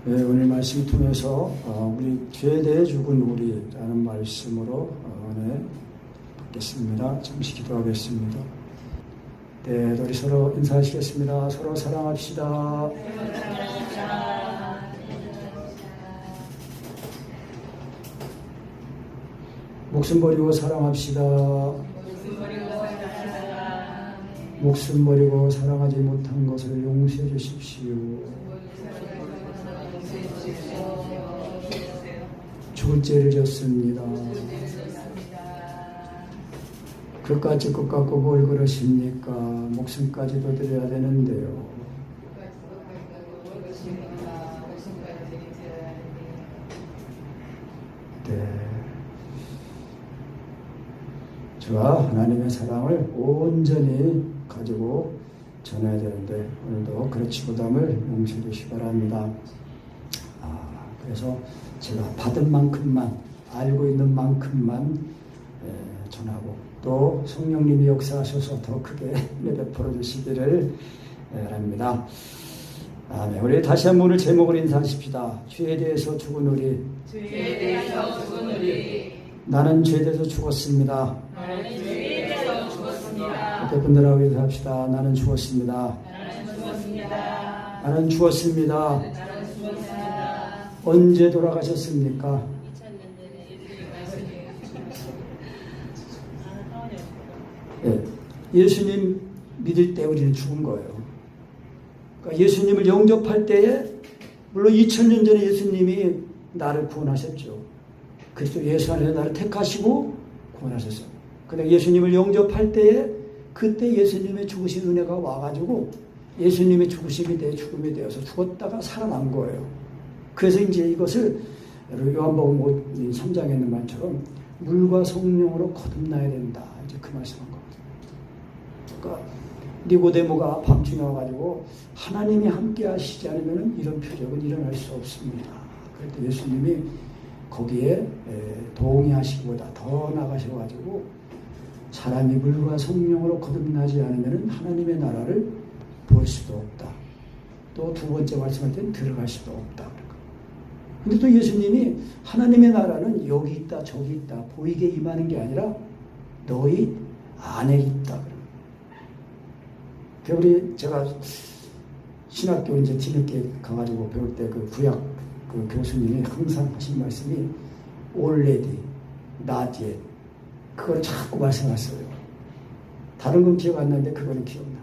네, 오늘 말씀 통해서 우리 죄에 대해 죽은 우리라는 말씀으로 은혜 받겠습니다. 잠시 기도하겠습니다. 네, 우리 서로 인사하시겠습니다. 서로 사랑합시다. 목숨 버리고 사랑합시다. 목숨 버리고 사랑하지 못한 것을 용서해 주십시오. 죽을 죄를 졌습니다. 그까짓 것 갖고 뭘 그러십니까? 목숨까지도 드려야 되는데요. 네. 저와 하나님의 사랑을 온전히 가지고 전해야 되는데 오늘도 그렇지 못함을 용서해 주시기 바랍니다. 그래서 제가 받은 만큼만, 알고 있는 만큼만 전하고 또 성령님이 역사하셔서 더 크게 베풀어 주시기를 바랍니다. 네, 우리 다시 한번 오늘 제목을 인사하십시다. 죄에 대해서 죽은 우리. 죄에 대해서 죽은 우리. 나는 죄에 대해서 죽었습니다. 나는 죄에 대해서 죽었습니다. 옆에 분들하고 인사합시다. 나는 죽었습니다. 나는 죽었습니다. 나는 죽었습니다. 나는 죽었습니다. 언제 돌아가셨습니까? 2000년 전에. 예수님 믿을 때 우리는 죽은 거예요. 그러니까 예수님을 영접할 때에 물론 2000년 전에 예수님이 나를 구원하셨죠. 그리스도 예수 안에서 나를 택하시고 구원하셨어요. 근데 예수님을 영접할 때에 그때 예수님의 죽으신 은혜가 와가지고 예수님의 죽으심이 내 죽음이 되어서 죽었다가 살아난 거예요. 그래서 이제 이것을 요한복음 3장에 있는 말처럼 물과 성령으로 거듭나야 된다. 이제 그 말씀한 거거든요. 그러니까 니고데모가 밤중에 와가지고 하나님이 함께 하시지 않으면 이런 표적은 일어날 수 없습니다. 그럴 때 예수님이 거기에 동의하시기보다 더 나가셔가지고 사람이 물과 성령으로 거듭나지 않으면 하나님의 나라를 볼 수도 없다. 또 두 번째 말씀할 때는 들어갈 수도 없다. 근데 또 예수님이 하나님의 나라는 여기 있다 저기 있다 보이게 임하는 게 아니라 너희 안에 있다. 우리 제가 신학교 이제 뒤늦게 가가지고 배울 때 그 구약 그 교수님이 항상 하신 말씀이 already, not yet 그걸 자꾸 말씀하셨어요. 다른 건 기억 안 나는데 그거는 기억나.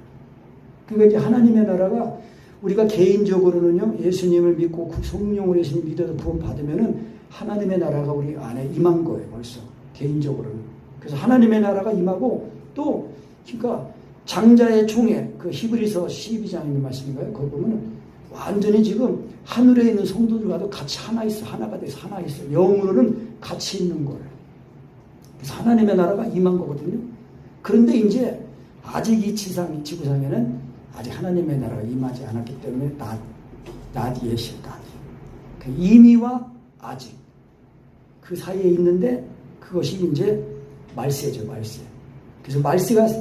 그러니까 이제 하나님의 나라가 우리가 개인적으로는요 예수님을 믿고 성령으로 예수님 믿어서 구원 받으면은 하나님의 나라가 우리 안에 임한 거예요. 벌써 개인적으로는. 그래서 하나님의 나라가 임하고 또 그러니까 장자의 총회 그 히브리서 12장에 있는 말씀인가요? 거기 보면은 완전히 지금 하늘에 있는 성도들과도 같이 하나 있어. 하나가 돼서 하나 있어. 영으로는 같이 있는 거예요. 그래서 하나님의 나라가 임한 거거든요. 그런데 이제 아직 이 지구상에는 아직 하나님의 나라가 임하지 않았기 때문에 나디에시 이미와 아직 그 사이에 있는데 그것이 이제 말세죠. 말세. 그래서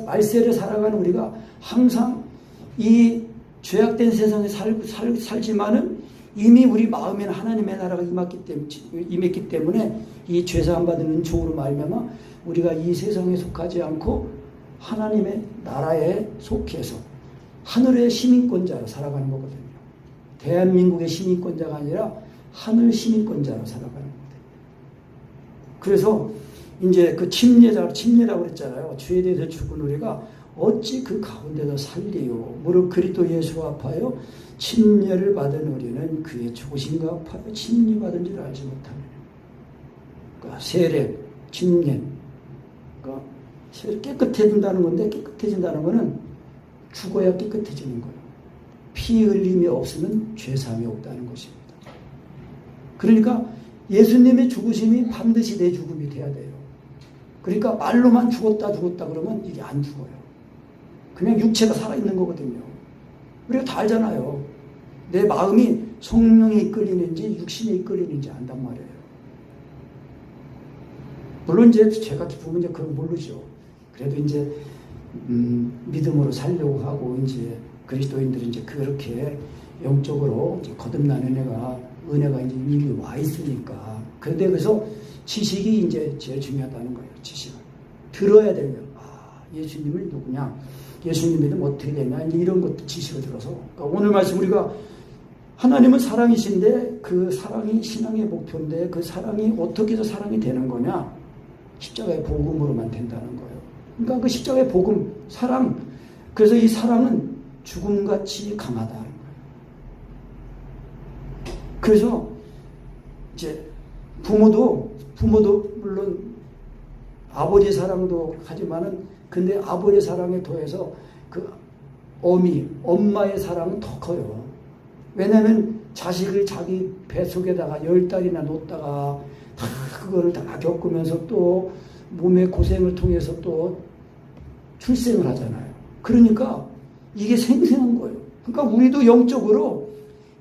말세를 살아가는 우리가 항상 이 죄악된 세상에 살지만은 이미 우리 마음에는 하나님의 나라가 임했기 때문에 이 죄사함 받은 은총으로 말미암아 우리가 이 세상에 속하지 않고 하나님의 나라에 속해서 하늘의 시민권자로 살아가는 거거든요. 대한민국의 시민권자가 아니라 하늘 시민권자로 살아가는 거거든요. 그래서 이제 그 침례라고 그랬잖아요. 죄에 대해서 죽은 우리가 어찌 그 가운데서 살리요. 무릇 그리스도 예수 아파요. 침례를 받은 우리는 그의 죽으심과 아파요. 침례받은 줄 알지 못하느냐. 그러니까 세례, 침례. 그러니까 깨끗해진다는 건데 깨끗해진다는 거는 죽어야 깨끗해지는 거예요. 피 흘림이 없으면 죄사함이 없다는 것입니다. 그러니까 예수님의 죽으심이 반드시 내 죽음이 돼야 돼요. 그러니까 말로만 죽었다 그러면 이게 안 죽어요. 그냥 육체가 살아있는 거거든요. 우리가 다 알잖아요. 내 마음이 성령에 이끌리는지 육신에 이끌리는지 안단 말이에요. 물론 이제 죄가 깊으면 이제 그건 모르죠. 그래도 이제 믿음으로 살려고 하고 이제 그리스도인들이 이제 그렇게 영적으로 이제 거듭난 은혜가 이제 이미 와 있으니까. 그런데 그래서 지식이 이제 제일 중요하다는 거예요. 지식을 들어야 되는 거예요. 예수님을 누구냐, 예수님 믿으면 어떻게 되냐, 이런 것도 지식을 들어서. 그러니까 오늘 말씀 우리가 하나님은 사랑이신데 그 사랑이 신앙의 목표인데 그 사랑이 어떻게 해서 사랑이 되는 거냐? 십자가의 복음으로만 된다는 거예요. 그러니까 그 십자가의 복음, 사랑. 그래서 이 사랑은 죽음같이 강하다는 거예요. 그래서 이제 부모도 물론 아버지 사랑도 하지만은 근데 아버지 사랑에 더해서 그 엄마의 사랑은 더 커요. 왜냐하면 자식을 자기 뱃속에다가 10달이나 놓다가 다 그거를 다 겪으면서 또 몸의 고생을 통해서 또 출생을 하잖아요. 그러니까 이게 생생한 거예요. 그러니까 우리도 영적으로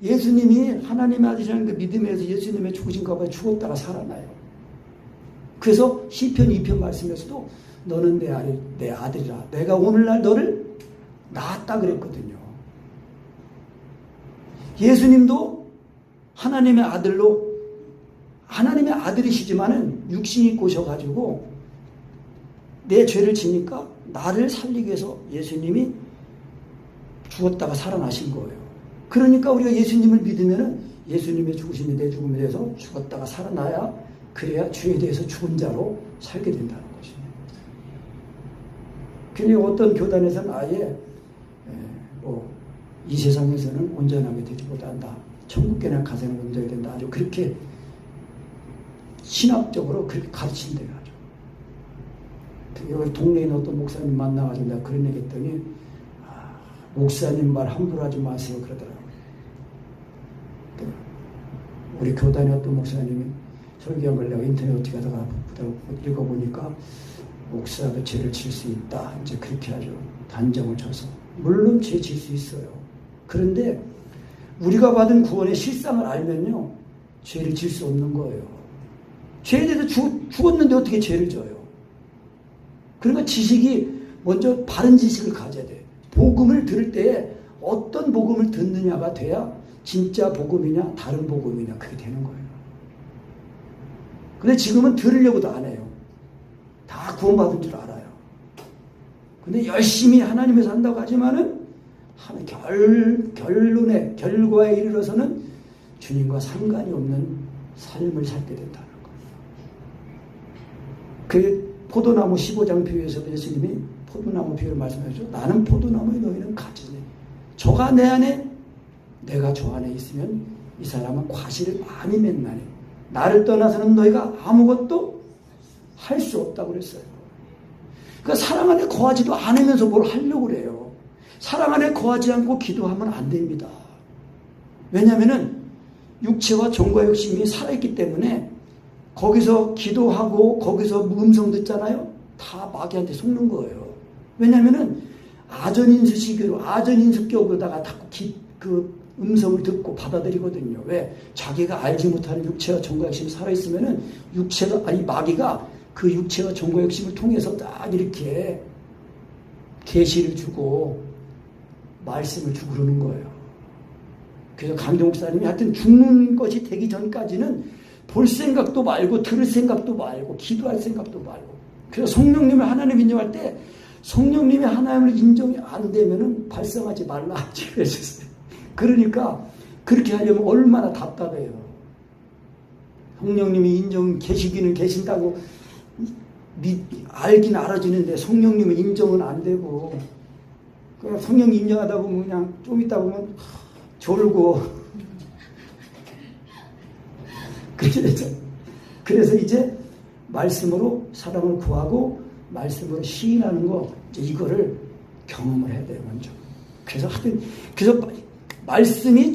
예수님이 하나님의 아들이라는 그 믿음에서 예수님의 죽으신 가운데 죽었다가 살아나요. 그래서 시편 2편 말씀에서도 너는 내 아들이라. 내가 오늘날 너를 낳았다 그랬거든요. 예수님도 하나님의 아들로 하나님의 아들이시지만은 육신이 꼬셔가지고 내 죄를 지니까 나를 살리기 위해서 예수님이 죽었다가 살아나신 거예요. 그러니까 우리가 예수님을 믿으면은 예수님의 죽으심이 내 죽음에 대해서 죽었다가 살아나야 그래야 죄에 대해서 죽은 자로 살게 된다는 것입니다. 괜히 어떤 교단에서는 아예 이 세상에서는 온전하게 되지 못한다. 천국에나 가서는 온전히 된다. 아주 그렇게 신학적으로 그렇게 가르친대요. 아주. 여기 동네에 있는 어떤 목사님 만나가지고 내가 그런 얘기 했더니 목사님 말 함부로 하지 마세요 그러더라고요. 우리 교단의 어떤 목사님이 설교한 걸 내가 인터넷 어떻게 하다가 읽어보니까 목사도 죄를 질 수 있다. 이제 그렇게 아주 단정을 쳐서. 물론 죄 질 수 있어요. 그런데 우리가 받은 구원의 실상을 알면요. 죄를 질 수 없는 거예요. 죄에 대해서 죽었는데 어떻게 죄를 져요? 그러니까 지식이 먼저 바른 지식을 가져야 돼. 복음을 들을 때 어떤 복음을 듣느냐가 돼야 진짜 복음이냐 다른 복음이냐 그게 되는 거예요. 근데 지금은 들으려고도 안 해요. 다 구원받은 줄 알아요. 근데 열심히 하나님에서 한다고 하지만은 결과에 이르러서는 주님과 상관이 없는 삶을 살게 된다는 거예요. 그 포도나무 15장 비유에서도 예수님이 포도나무 비유를 말씀하셨죠. 나는 포도나무에 너희는 가지니 저가 내 안에 내가 저 안에 있으면 이 사람은 과실을 많이 맺나니 나를 떠나서는 너희가 아무것도 할 수 없다고 그랬어요. 그러니까 사랑 안에 거하지도 않으면서 뭘 하려고 그래요. 사랑 안에 거하지 않고 기도하면 안 됩니다. 왜냐하면 육체와 정과 욕심이 살아있기 때문에 거기서 기도하고 거기서 음성 듣잖아요. 다 마귀한테 속는 거예요. 왜냐하면 아전인수식으로 아전인수격으로다가 그 음성을 듣고 받아들이거든요. 왜? 자기가 알지 못하는 육체와 정과 욕심이 살아있으면은 마귀가 그 육체와 정과 욕심을 통해서 딱 이렇게 계시를 주고 말씀을 주고 그러는 거예요. 그래서 강경 목사님이 하여튼 죽는 것이 되기 전까지는 볼 생각도 말고 들을 생각도 말고 기도할 생각도 말고. 그래서 성령님을 하나님 인정할 때 성령님이 하나님을 인정이 안 되면은 발성하지 말라 그랬었어요. 그러니까 그렇게 하려면 얼마나 답답해요. 성령님이 계시기는 계신다고 알긴 알아지는데 성령님은 인정은 안 되고 그냥 성령 인정하다 보면 그냥 좀 있다 보면 졸고 그렇게 되죠. 그래서 이제 말씀으로 사랑을 구하고 말씀으로 시인하는 거 이제 이거를 경험을 해야 돼요 먼저. 그래서 말씀이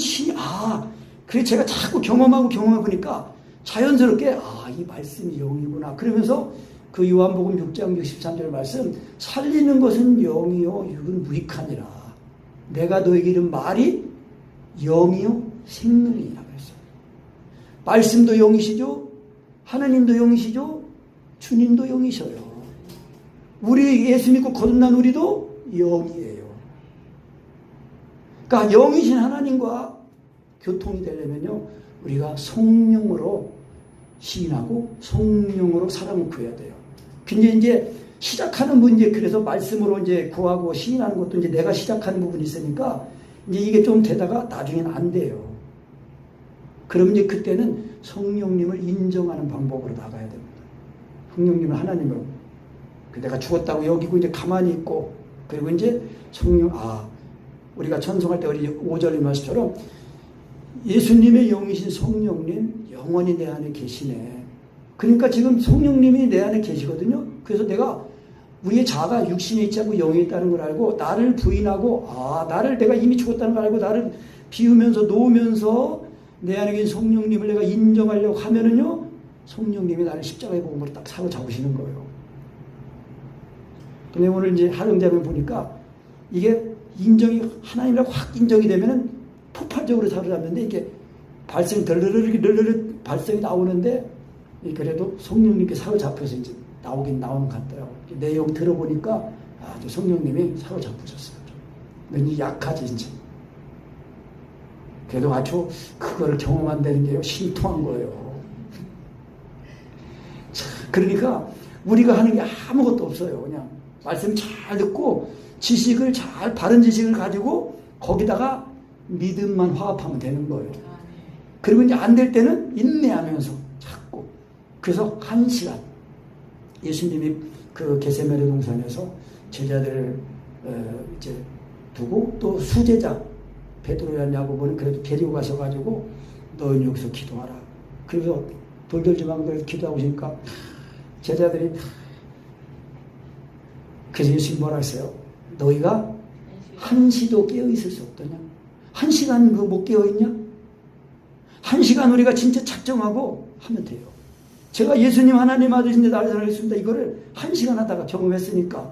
그래 제가 자꾸 경험하고 보니까 자연스럽게 이 말씀이 영이구나. 그러면서 그 요한복음 6장 63절 말씀 살리는 것은 영이요 육은 무익하니라. 내가 너에게 이른 말이 영이요 생명이라 그랬어요. 말씀도 영이시죠. 하나님도 영이시죠. 주님도 영이셔요. 우리 예수 믿고 거듭난 우리도 영이에요. 그러니까 영이신 하나님과 교통이 되려면요, 우리가 성령으로 시인하고 성령으로 사람을 구해야 돼요. 근데 이제 시작하는 문제, 그래서 말씀으로 이제 구하고 시인하는 것도 이제 내가 시작하는 부분이 있으니까 이제 이게 좀 되다가 나중에는 안 돼요. 그럼 이제 그때는 성령님을 인정하는 방법으로 나가야 됩니다. 성령님은 하나님으로. 내가 죽었다고 여기고 이제 가만히 있고, 그리고 이제 성령, 우리가 찬송할 때 우리 5절의 말씀처럼 예수님의 영이신 성령님 영원히 내 안에 계시네. 그러니까 지금 성령님이 내 안에 계시거든요. 그래서 내가 우리의 자가 육신에 있지 않고 영에 있다는 걸 알고 나를 부인하고 나를 내가 이미 죽었다는 걸 알고 나를 비우면서 놓으면서 내 안에 계신 성령님을 내가 인정하려고 하면은요, 성령님이 나를 십자가의 복음으로 딱 사로잡으시는 거예요. 근데 오늘 이제 하령자면 보니까 이게 인정이 하나님이라고 확 인정이 되면은 폭발적으로 사로잡는데 이게 발성이 덜르르 발성이 나오는데 그래도 성령님께 사로잡혀서 이제 나오는 것 같더라고요. 내용 들어보니까 성령님이 사로잡으셨어요. 왠지 약하지 이제. 그래도 아주 그거를 경험한다는 게 신통한 거예요. 그러니까 우리가 하는 게 아무것도 없어요. 그냥 말씀 잘 듣고 지식을 바른 지식을 가지고 거기다가 믿음만 화합하면 되는 거예요. 그리고 이제 안 될 때는 인내하면서 찾고. 그래서 1시간 예수님이 그 겟세마네 동산에서 제자들을 이제 두고 또 수제자 베드로와 야고보는 그래도 데리고 가셔가지고 너희는 여기서 기도하라. 그래서 돌들지 말고 기도하고 있으니까 제자들이 그래서 예수님이 뭐라 했어요? 너희가 1시도 깨어있을 수 없더냐? 1시간 못 깨어있냐? 1시간 우리가 진짜 작정하고 하면 돼요. 제가 예수님 하나님 아들이신데 나를 사랑했습니다. 이거를 1시간 하다가 경험했으니까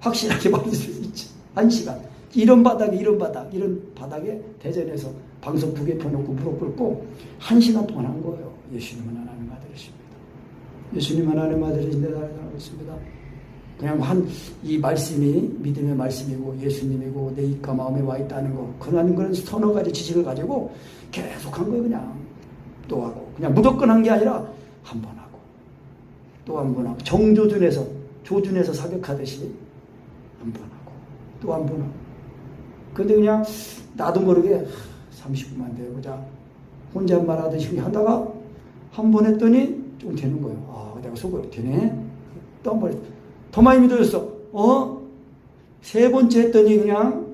확실하게 말할 수 있지. 1시간. 이런 바닥에 대전에서 방송 2개 펴놓고 무릎 꿇고 1시간 동안 한 거예요. 예수님은 하나님 아들이십니다. 예수님 하나님 아들이신데 나를 사랑했습니다. 그냥 이 말씀이 믿음의 말씀이고 예수님이고 내 입과 마음에 와 있다는 거, 그런 서너 가지 지식을 가지고 계속 한 거예요. 그냥 또 하고, 그냥 무조건 한 게 아니라 한 번 하고 또 한 번 하고, 조준해서 사격하듯이 한 번 하고 또 한 번 하고. 근데 그냥 나도 모르게 30분만 더 해보자 혼잣말 하듯이 하다가 한 번 했더니 좀 되는 거예요. 내가 속으로 되네. 또 한 번 더 많이 믿어졌어. 3번째 했더니 그냥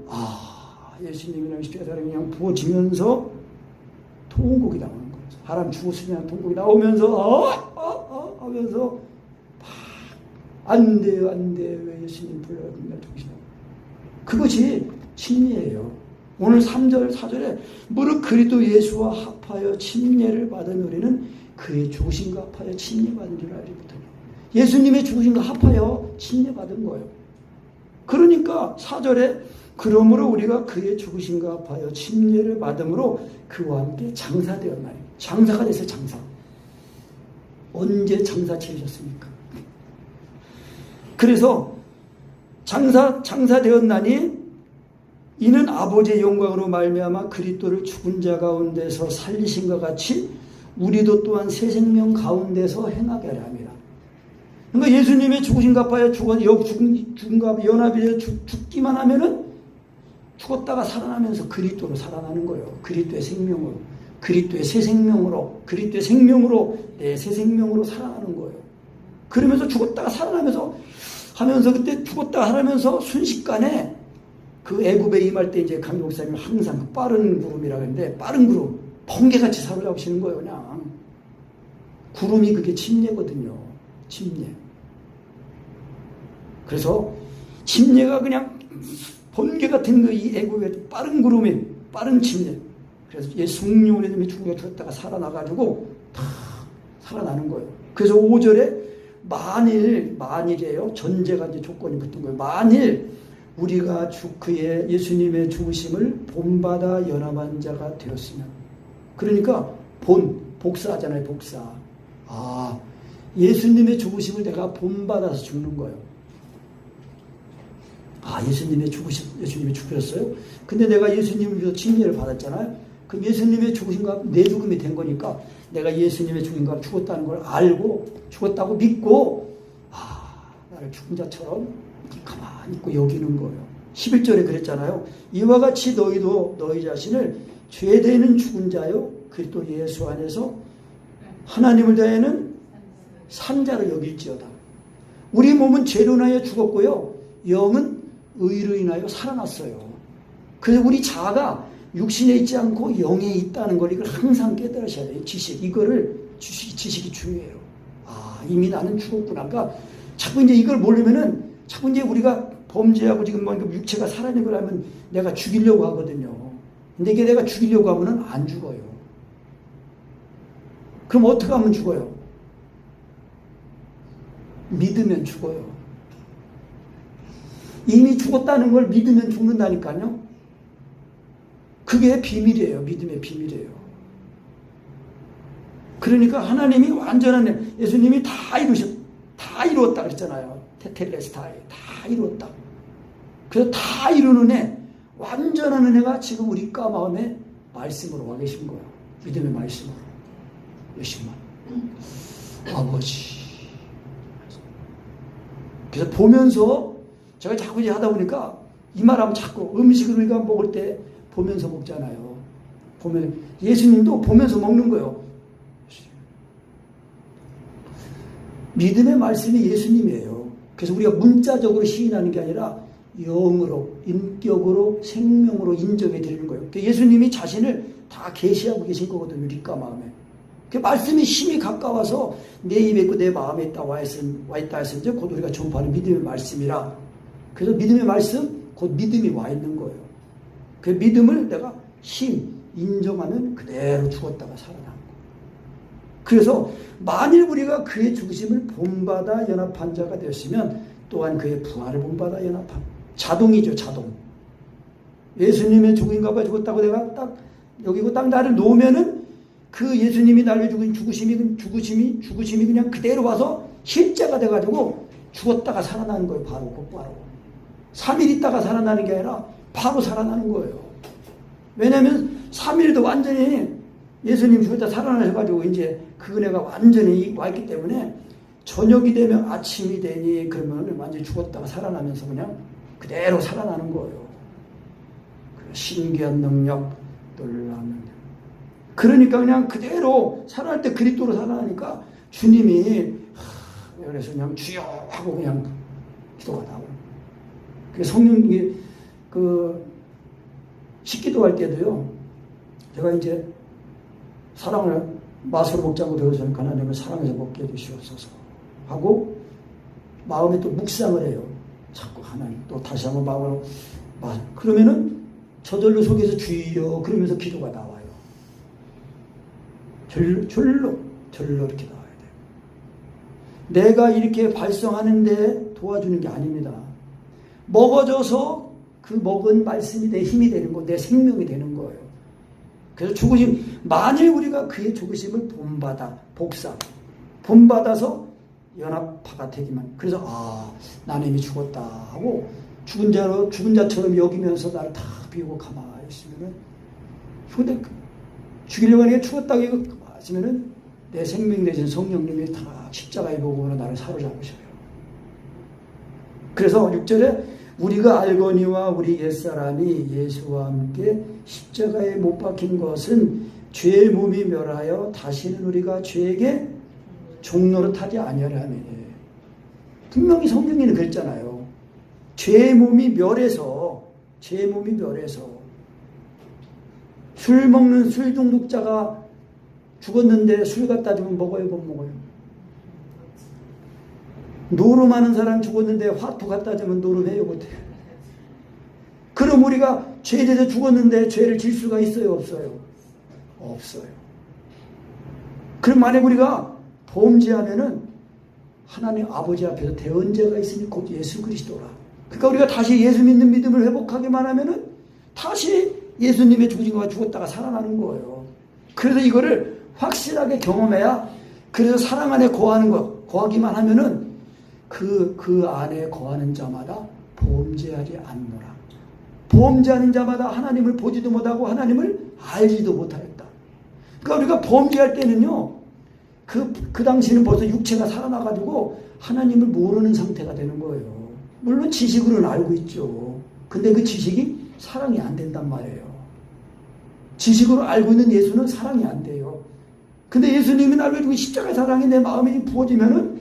예수님이랑 십자가에 그냥 부어지면서 통곡이 나오는 거예요. 사람 죽었으면 통곡이 나오면서 하면서 안 돼요 왜 예수님 불러야 된다 정신하고. 그것이 침례예요. 오늘 3절 4절에 무릇 그리스도 예수와 합하여 침례를 받은 우리는 그의 죽으심과 합하여 침례받은 줄 알지 못하냐. 예수님의 죽으심과 합하여 침례받은 거예요. 그러니까 4절에 그러므로 우리가 그의 죽으심과 합하여 침례를 받음으로 그와 함께 장사되었나니. 장사가 됐어요. 장사. 언제 장사 치르셨습니까? 그래서 장사되었나니 이는 아버지의 영광으로 말미암아 그리스도를 죽은 자 가운데서 살리신과 같이 우리도 또한 새 생명 가운데서 행하게 하려 합니다. 그러니까 예수님의 죽으신가 합하여 죽음과 연합이 죽기만 하면은 죽었다가 살아나면서 그리스도로 살아나는 거예요. 그리스도의 생명으로, 그리스도의 새 생명으로, 그리스도의 생명으로 내 새 생명으로 살아나는 거예요. 그러면서 죽었다가 살아나면서 하면서 그때 죽었다가 살아나면서 순식간에 그 애굽에 임할 때 이제 강기 목사님이 항상 빠른 구름이라고 했는데 빠른 구름, 번개같이 사로잡으시는 거예요. 그냥 구름이 그게 침례거든요. 침례. 그래서 침례가 그냥 번개 같은 그 이 애굽의 빠른 구름이 빠른 침례. 그래서 성령을 믿음이 죽었다가 살아나가지고 다 살아나는 거예요. 그래서 5절에 만일이에요. 전제가 이제 조건이 붙은 거예요. 만일 우리가 그의 예수님의 죽으심을 본받아 연합한 자가 되었으면. 그러니까 복사하잖아요. 복사. 예수님의 죽으심을 내가 본받아서 죽는 거예요. 예수님이 죽으셨어요? 근데 내가 예수님을 위해서 침례를 받았잖아요. 그 그 예수님의 죽으신가 내 죽음이 된 거니까 내가 예수님의 죽은가 죽었다는 걸 알고 죽었다고 믿고 나를 죽은 자처럼 가만히 있고 여기는 거예요. 11절에 그랬잖아요. 이와 같이 너희도 너희 자신을 죄되는 죽은 자요 그리스도 예수 안에서 하나님을 대하여는 산자로 여길지어다. 우리 몸은 죄로 인하여 죽었고요. 영은 의로 인하여 살아났어요. 그래서 우리 자아가 육신에 있지 않고 영에 있다는 걸 이걸 항상 깨달으셔야 돼요. 지식이 중요해요. 이미 나는 죽었구나. 그러니까 자꾸 이제 이걸 모르면은 자꾸 이제 우리가 범죄하고 지금 뭐 육체가 살아있는 걸 하면 내가 죽이려고 하거든요. 근데 이게 내가 죽이려고 하면은 안 죽어요. 그럼 어떻게 하면 죽어요? 믿으면 죽어요. 이미 죽었다는 걸 믿으면 죽는다니까요. 그게 비밀이에요. 믿음의 비밀이에요. 그러니까 하나님이 완전한 예수님이 다 이루었다 그랬잖아요. 테텔레스타이 다 이루었다. 그래서 다 이루는 애, 완전한 은혜가 지금 우리 마음에 말씀으로 와 계신 거예요. 믿음의 말씀으로. 몇십만. 아버지. 그래서 보면서 제가 자꾸 이제 하다 보니까 이 말하면 자꾸 음식을 우리가 먹을 때 보면서 먹잖아요. 보면 예수님도 보면서 먹는 거예요. 믿음의 말씀이 예수님이에요. 그래서 우리가 문자적으로 시인하는 게 아니라 영으로, 인격으로, 생명으로 인정해 드리는 거예요. 예수님이 자신을 다 계시하고 계신 거거든요. 우리가 마음에. 그 말씀이 심히 가까워서 내 입에 있고 내 마음에 있다 와 있다 했을 때 곧 우리가 전파하는 믿음의 말씀이라. 그래서 믿음의 말씀, 곧 믿음이 와 있는 거예요. 그 믿음을 내가 인정하면 그대로 죽었다가 살아난 거예요. 그래서 만일 우리가 그의 죽으심을 본받아 연합한 자가 되었으면 또한 그의 부활을 본받아 연합한 자동이죠. 자동. 예수님의 죽음인가 봐 죽었다고 내가 딱 여기고 딱 나를 놓으면은 그 예수님이 나를 죽은 죽으심이 그냥 그대로 와서 실제가 돼가지고 죽었다가 살아나는 거예요. 바로 곧바로. 3일 있다가 살아나는 게 아니라 바로 살아나는 거예요. 왜냐하면 3일도 완전히 예수님 죽었다 살아나셔가지고 이제 그 은혜가 완전히 와있기 때문에 저녁이 되면 아침이 되니 그러면 완전히 죽었다가 살아나면서 그냥 그대로 살아나는 거예요. 신기한 능력, 놀라운 능력. 그러니까 그냥 그대로 살아날 때 그리스도로 살아나니까 주님이 그래서 그냥 주여 하고 그냥 기도가 나와요. 성령이 식기도할 때도요. 제가 이제 사랑을 맛으로 먹지 않고 배우자는 하나님을 사랑해서 먹게 해주시옵소서 하고 마음에 또 묵상을 해요. 자꾸 하나님 또 다시 한번 마음으로 그러면은 저절로 속에서 주여 그러면서 기도가 나와요. 절로 이렇게 나와야 돼요. 내가 이렇게 발성하는데 도와주는 게 아닙니다. 먹어져서 그 먹은 말씀이 내 힘이 되는 거, 내 생명이 되는 거예요. 그래서 죽으심, 만일 우리가 그의 죽으심을 본받아서 연합파가 되기만. 그래서 나는 이미 죽었다 하고 죽은 자처럼 여기면서 나를 다 비우고 가만히 있으면은 근데 죽이려고 하는 게 죽었다고 하시면은 내 생명 되신 성령님이 다 십자가의 복음으로 나를 사로잡으셔요. 그래서 6절에 우리가 알거니와 우리 옛사람이 예수와 함께 십자가에 못 박힌 것은 죄의 몸이 멸하여 다시는 우리가 죄에게 종노릇하지 아니하려 하니. 분명히 성경에는 그랬잖아요. 죄의 몸이 멸해서 술 먹는 술 중독자가 죽었는데 술 갖다 주면 먹어요, 못 먹어요? 노름하는 사람 죽었는데 화투 갖다 주면 노름해요, 못해요? 그럼 우리가 죄에 대해서 죽었는데 죄를 질 수가 있어요, 없어요? 없어요. 그럼 만약 우리가 범죄하면은 하나님 아버지 앞에서 대언제가 있으니 곧 예수 그리스도라. 그러니까 우리가 다시 예수 믿는 믿음을 회복하기만 하면은 다시 예수님의 죽으신가 죽었다가 살아나는 거예요. 그래서 이거를 확실하게 경험해야, 그래서 사랑 안에 거하기만 하면은 그 안에 거하는 자마다 범죄하지 않노라. 범죄하는 자마다 하나님을 보지도 못하고 하나님을 알지도 못하였다. 그러니까 우리가 범죄할 때는요, 그 당시에는 벌써 육체가 살아나가지고 하나님을 모르는 상태가 되는 거예요. 물론 지식으로는 알고 있죠. 근데 그 지식이 사랑이 안 된단 말이에요. 지식으로 알고 있는 예수는 사랑이 안 돼요. 근데 예수님이 나를 두고 십자가의 사랑이 내 마음에 부어지면은,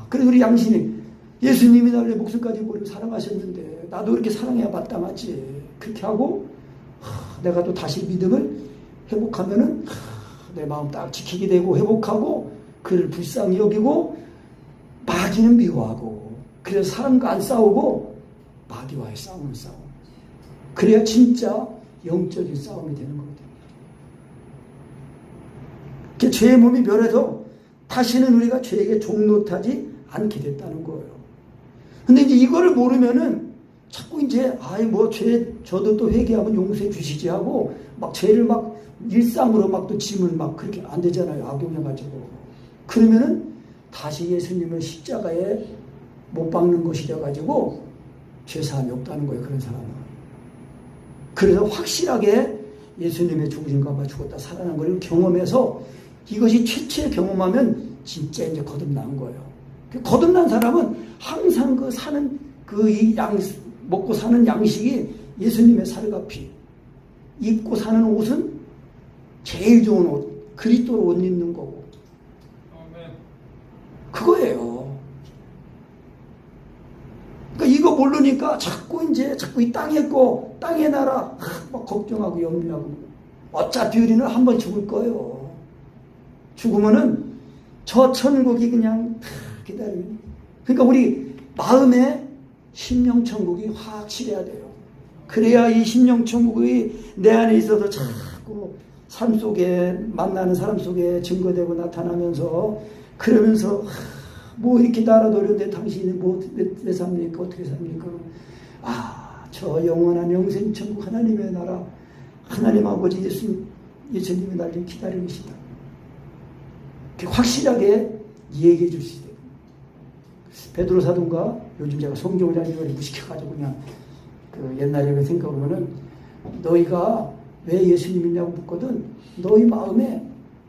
그래서 우리 양신이 예수님이 나를 내 목숨까지 버리고 사랑하셨는데 나도 그렇게 사랑해야 마땅하지. 그렇게 하고 내가 또 다시 믿음을 회복하면은 내 마음 딱 지키게 되고 회복하고 그를 불쌍히 여기고 마귀는 미워하고, 그래서 사람과 안 싸우고 마귀와의 싸움을 싸우고, 그래야 진짜 영적인 싸움이 되는 거거든요. 죄의 몸이 변해서 다시는 우리가 죄에게 종노하지 않게 됐다는 거예요. 근데 이제 이거를 모르면은 자꾸 이제 저도 또 회개하면 용서해 주시지 하고 막 죄를 막 일상으로 막 또 짐을 막 그렇게 안 되잖아요. 악용해가지고. 그러면은 다시 예수님을 십자가에 못 박는 것이 돼가지고 죄사함이 없다는 거예요. 그런 사람은. 그래서 확실하게 예수님의 죽으신가 봐 죽었다 살아난 걸 경험해서 이것이 최초의 경험하면 진짜 이제 거듭난 거예요. 거듭난 사람은 항상 먹고 사는 양식이 예수님의 살과 피, 입고 사는 옷은 제일 좋은 옷, 그리스도로 옷 입는 거고. 그거예요. 그러니까 이거 모르니까 자꾸 이 땅의 나라 막 걱정하고 염려하고, 어차피 우리는 한 번 죽을 거예요. 죽으면은 저 천국이 그냥 기다리는. 그러니까 우리 마음에 심령천국이 확실해야 돼요. 그래야 이 심령천국이 내 안에 있어서 자꾸 삶 속에 만나는 사람 속에 증거되고 나타나면서, 그러면서 뭐 이렇게 날아도려는데 당신이 왜 삽니까? 어떻게 삽니까? 저 영원한 영생천국 하나님의 나라, 하나님 아버지 예수님이 나를 기다리고 계시다. 확실하게 얘기해 줄 수 있어요. 베드로 사도가 요즘 제가 성경을 무식해가지고 그냥 옛날에 생각하면은, 너희가 왜 예수님이냐고 묻거든 너희 마음에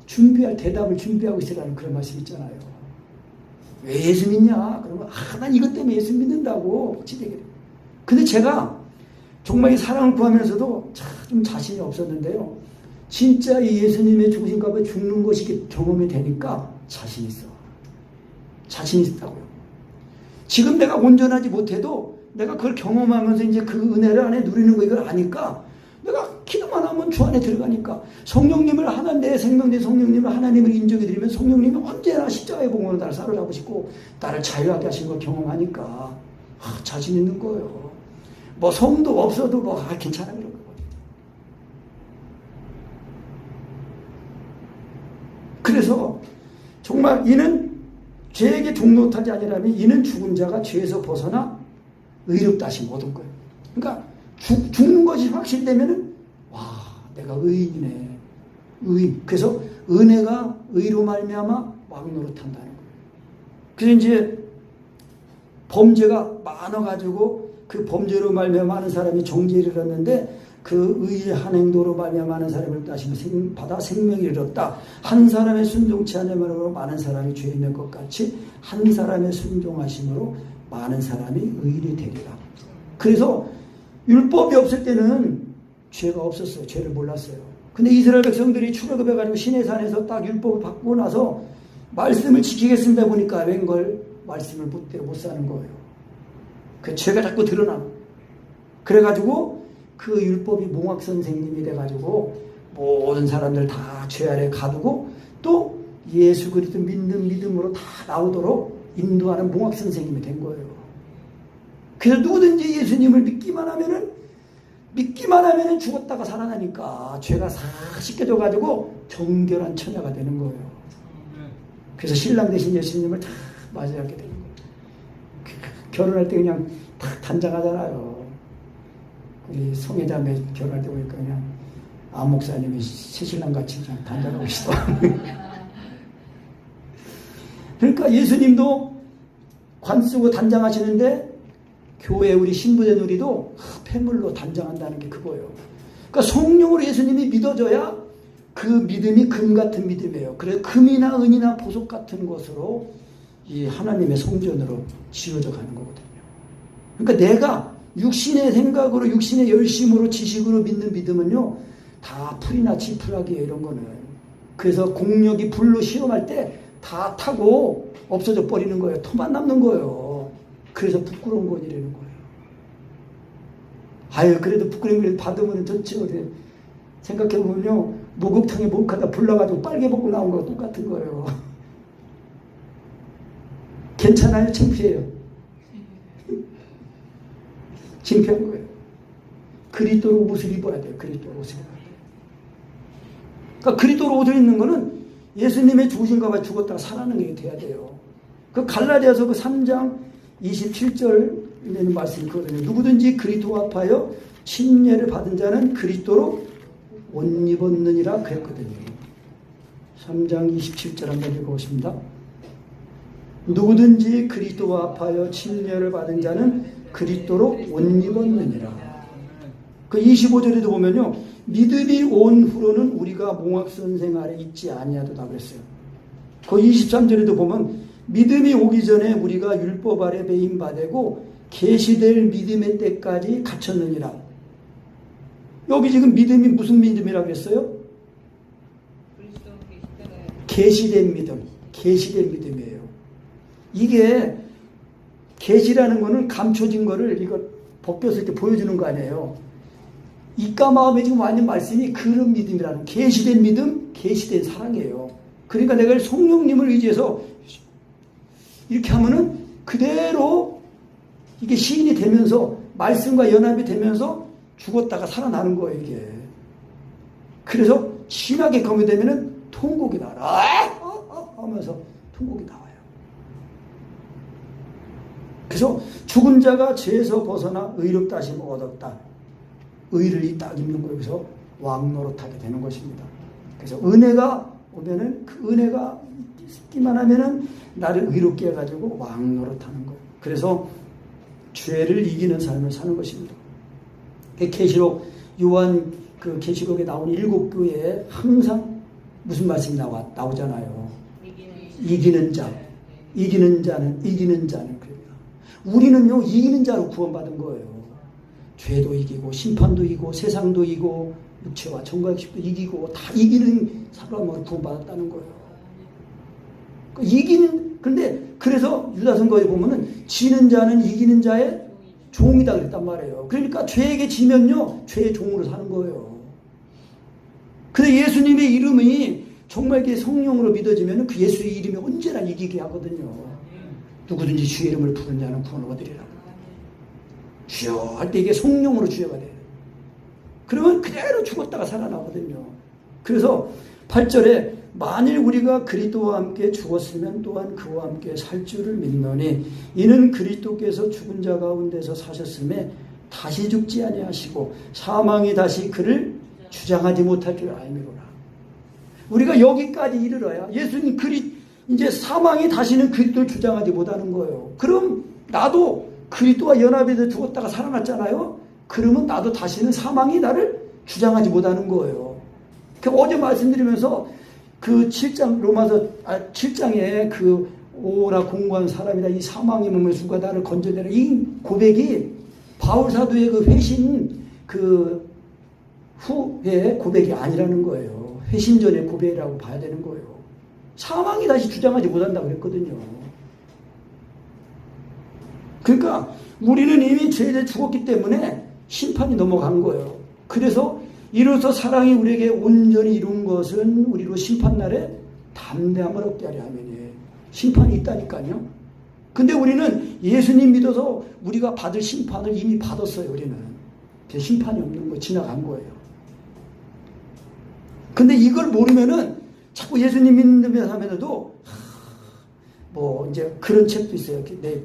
대답을 준비하고 있으라는 그런 말씀 있잖아요. 왜 예수 믿냐? 그러면 난 이것 때문에 예수 믿는다고. 근데 제가 정말 이 사랑을 구하면서도 좀 자신이 없었는데요. 진짜 이 예수님의 죽으신가 봐 죽는 것이 경험이 되니까 자신 있어. 자신 있다고요. 지금 내가 온전하지 못해도 내가 그걸 경험하면서 이제 그 은혜를 안에 누리는 거 이걸 아니까, 내가 기도만 하면 주 안에 들어가니까, 내 생명 내 성령님을 하나님을 인정해 드리면 성령님이 언제나 십자가의 봉헌으로 나를 사로잡으시고 나를 자유하게 하신 걸 경험하니까 자신 있는 거예요. 뭐 성도 없어도 괜찮아 그런 거. 그래서 정말 이는 죄에게 종노하지 아니라면 이는 죽은 자가 죄에서 벗어나 의롭다 하심 얻은 거예요. 그러니까 죽는 것이 확실되면은 내가 의인이네. 의인. 그래서 은혜가 의로 말미암아 왕노릇한다는 거예요. 그래서 이제 범죄가 많아가지고 그 범죄로 말미암아 많은 사람이 정죄에 이르렀는데, 그 의의 한 행도로 말미암아 많은 사람을 받아 생명을 이뤘다. 한 사람의 순종치 않음으로 많은 사람이 죄 있는 것 같이 한 사람의 순종하심으로 많은 사람이 의인이 되리라. 그래서 율법이 없을 때는 죄가 없었어요. 죄를 몰랐어요. 근데 이스라엘 백성들이 출애굽해가지고 시내산에서 딱 율법을 받고 나서 말씀을 지키겠습니다 보니까 웬걸 말씀을 못 사는 거예요. 그 죄가 자꾸 드러나고. 그래가지고 그 율법이 몽학 선생님이 돼가지고 모든 사람들 다 죄 아래 가두고 또 예수 그리스도 믿는 믿음으로 다 나오도록 인도하는 몽학 선생님이 된 거예요. 그래서 누구든지 예수님을 믿기만 하면은 죽었다가 살아나니까 죄가 싹 씻겨져가지고 정결한 처녀가 되는 거예요. 그래서 신랑 대신 예수님을 다 맞이하게 되는 거예요. 결혼할 때 그냥 다 단장하잖아요. 우리 성애자매 결혼할 때 보니까 그냥 안 목사님이 새신랑 같이 그냥 단장하고 있어. 그러니까 예수님도 관 쓰고 단장하시는데, 교회 우리 신부된 우리도 폐물로 단장한다는 게 그거예요. 그러니까 성령으로 예수님이 믿어져야 그 믿음이 금 같은 믿음이에요. 그래서 금이나 은이나 보석 같은 것으로 이 하나님의 성전으로 지어져 가는 거거든요. 그러니까 내가 육신의 생각으로, 육신의 열심으로, 지식으로 믿는 믿음은요, 다 풀이나 지푸라기예요, 이런 거는. 그래서 공력이 불로 시험할 때 다 타고 없어져 버리는 거예요. 토만 남는 거예요. 그래서 부끄러운 건 이라는 거예요. 아유, 그래도 부끄러운 걸 받으면 좋죠. 생각해보면요, 목욕탕에 목하다 불나가지고 빨개 벗고 나온 거랑 똑같은 거예요. 괜찮아요? 창피해요? 창피한 거예요. 그리스도로 옷을 입어야 돼요. 그리스도로 옷을 입어야 돼요. 그러니까 그리스도로 옷을 입는 거는 예수님의 죽으신 바 죽었다가 살아나는 게 돼야 돼요. 그 갈라디아서 그 3장 27절 있는 말씀이 있거든요. 누구든지 그리스도와 합하여 침례를 받은 자는 그리스도로 옷 입었느니라 그랬거든요. 3장 27절 한번 읽어보십니다. 누구든지 그리스도와 합하여 침례를 받은 자는 그리스도로 옷 입었느니라. 그 25절에도 보면요, 믿음이 온 후로는 우리가 몽학선생 아래 있지 아니하도다 그랬어요. 그 23절에도 보면 믿음이 오기 전에 우리가 율법 아래 배임받고 계시될 믿음의 때까지 갇혔느니라. 여기 지금 믿음이 무슨 믿음이라고 그랬어요? 계시된 믿음, 계시된 믿음이에요. 이게 계시라는 거는 감춰진 거를 이거 벗겨서 이렇게 보여주는 거 아니에요. 이까 마음에 지금 완전 말씀이 그런 믿음이라는, 계시된 믿음, 계시된 사랑이에요. 그러니까 내가 성령님을 의지해서 이렇게 하면은 그대로 이게 시인이 되면서 말씀과 연합이 되면서 죽었다가 살아나는 거예요, 이게. 그래서 신학에 거면 되면은 통곡이 나와. 하면서 통곡이 나와요. 그래서 죽은 자가 죄에서 벗어나 의롭다 하심을 얻었다. 의를 딱 입는 거예요. 그래서 왕노릇하게 되는 것입니다. 그래서 은혜가 오면은 그 은혜가 있기만 하면은 나를 의롭게 해가지고 왕노릇하는 거예요. 그래서 죄를 이기는 삶을 사는 것입니다. 계시록 요한 그 계시록에 나온 7교회에 항상 무슨 말씀이 나오잖아요. 이기는 자, 이기는 자는 그럽니다. 우리는요, 이기는 자로 구원받은 거예요. 죄도 이기고 심판도 이기고 세상도 이기고 육체와 정과식도 이기고 다 이기는 사람으로 구원받았다는 거예요. 그런데 그래서 유다선거에 보면은 지는 자는 이기는 자의 종이다 그랬단 말이에요. 그러니까 죄에게 지면요, 죄의 종으로 사는 거예요. 근데 예수님의 이름이 정말 이게 성령으로 믿어지면 그 예수의 이름이 언제나 이기게 하거든요. 누구든지 주의 이름을 부른 자는 구원을 얻으리라. 주여 할 때 이게 성령으로 주여가 돼요. 그러면 그대로 죽었다가 살아나거든요. 그래서 8절에 만일 우리가 그리스도와 함께 죽었으면 또한 그와 함께 살 줄을 믿노니 이는 그리스도께서 죽은 자 가운데서 사셨음에 다시 죽지 아니하시고 사망이 다시 그를 주장하지 못할 줄 알미로라. 우리가 여기까지 이르러야 예수님 이제 사망이 다시는 그리스도를 주장하지 못하는 거예요. 그럼 나도 그리스도와 연합해서 죽었다가 살아났잖아요. 그러면 나도 다시는 사망이 나를 주장하지 못하는 거예요. 어제 말씀드리면서 그 7장 로마서 7장에 그 오라 공고한 사람이다 이 사망의 몸에 죽어 나를 건져내라 이 고백이 바울 사도의 그 회신 그 후의 고백이 아니라는 거예요. 회신 전의 고백이라고 봐야 되는 거예요. 사망이 다시 주장하지 못한다고 그랬거든요. 그러니까 우리는 이미 죄에 죽었기 때문에 심판이 넘어간 거예요. 그래서 이로써 사랑이 우리에게 온전히 이룬 것은 우리로 심판날에 담대함을 얻게 하려 하면이 심판이 있다니까요. 근데 우리는 예수님 믿어서 우리가 받을 심판을 이미 받았어요. 우리는 심판이 없는 거 지나간 거예요. 근데 이걸 모르면은 자꾸 예수님 믿는 하면서도 뭐 이제 그런 책도 있어요. 내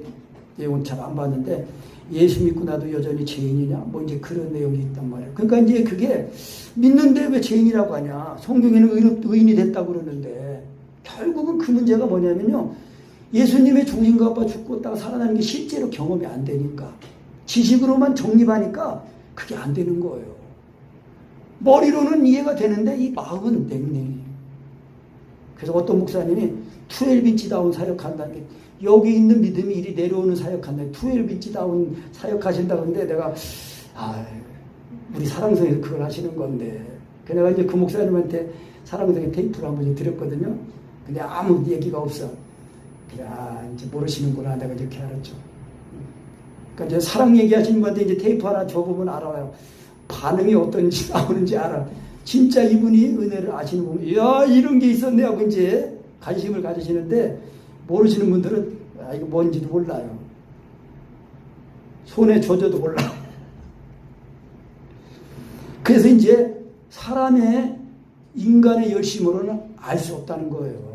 내용은 잘 안 봤는데 예수 믿고 나도 여전히 죄인이냐 뭐 이제 그런 내용이 있단 말이에요. 그러니까 이제 그게 믿는데 왜 죄인이라고 하냐. 성경에는 의인이 됐다고 그러는데 결국은 그 문제가 뭐냐면요. 예수님의 죽으신 것과 죽고 딱 살아나는 게 실제로 경험이 안 되니까 지식으로만 정립하니까 그게 안 되는 거예요. 머리로는 이해가 되는데 이 마음은 냉랭해요. 그래서 어떤 목사님이 12인치다운 사역한다는 게 여기 있는 믿음이 이리 내려오는 사역한다. 12인치다운 사역하신다고 하는데 내가 우리 사랑성에서 그걸 하시는 건데 내가 이제 그 목사님한테 사랑성의 테이프를 한번 드렸거든요. 근데 아무 얘기가 없어. 그래, 이제 모르시는구나. 내가 이렇게 알았죠. 그러니까 이제 사랑 얘기하시는 분한테 이제 테이프 하나 줘보면 알아요. 반응이 어떤지 나오는지 알아. 진짜 이분이 은혜를 아시는 분, 야, 이런 게 있었네 하고 이제 관심을 가지시는데, 모르시는 분들은 이거 뭔지도 몰라요. 손에 젖어도 몰라요. 그래서 이제 사람의 인간의 열심으로는 알 수 없다는 거예요.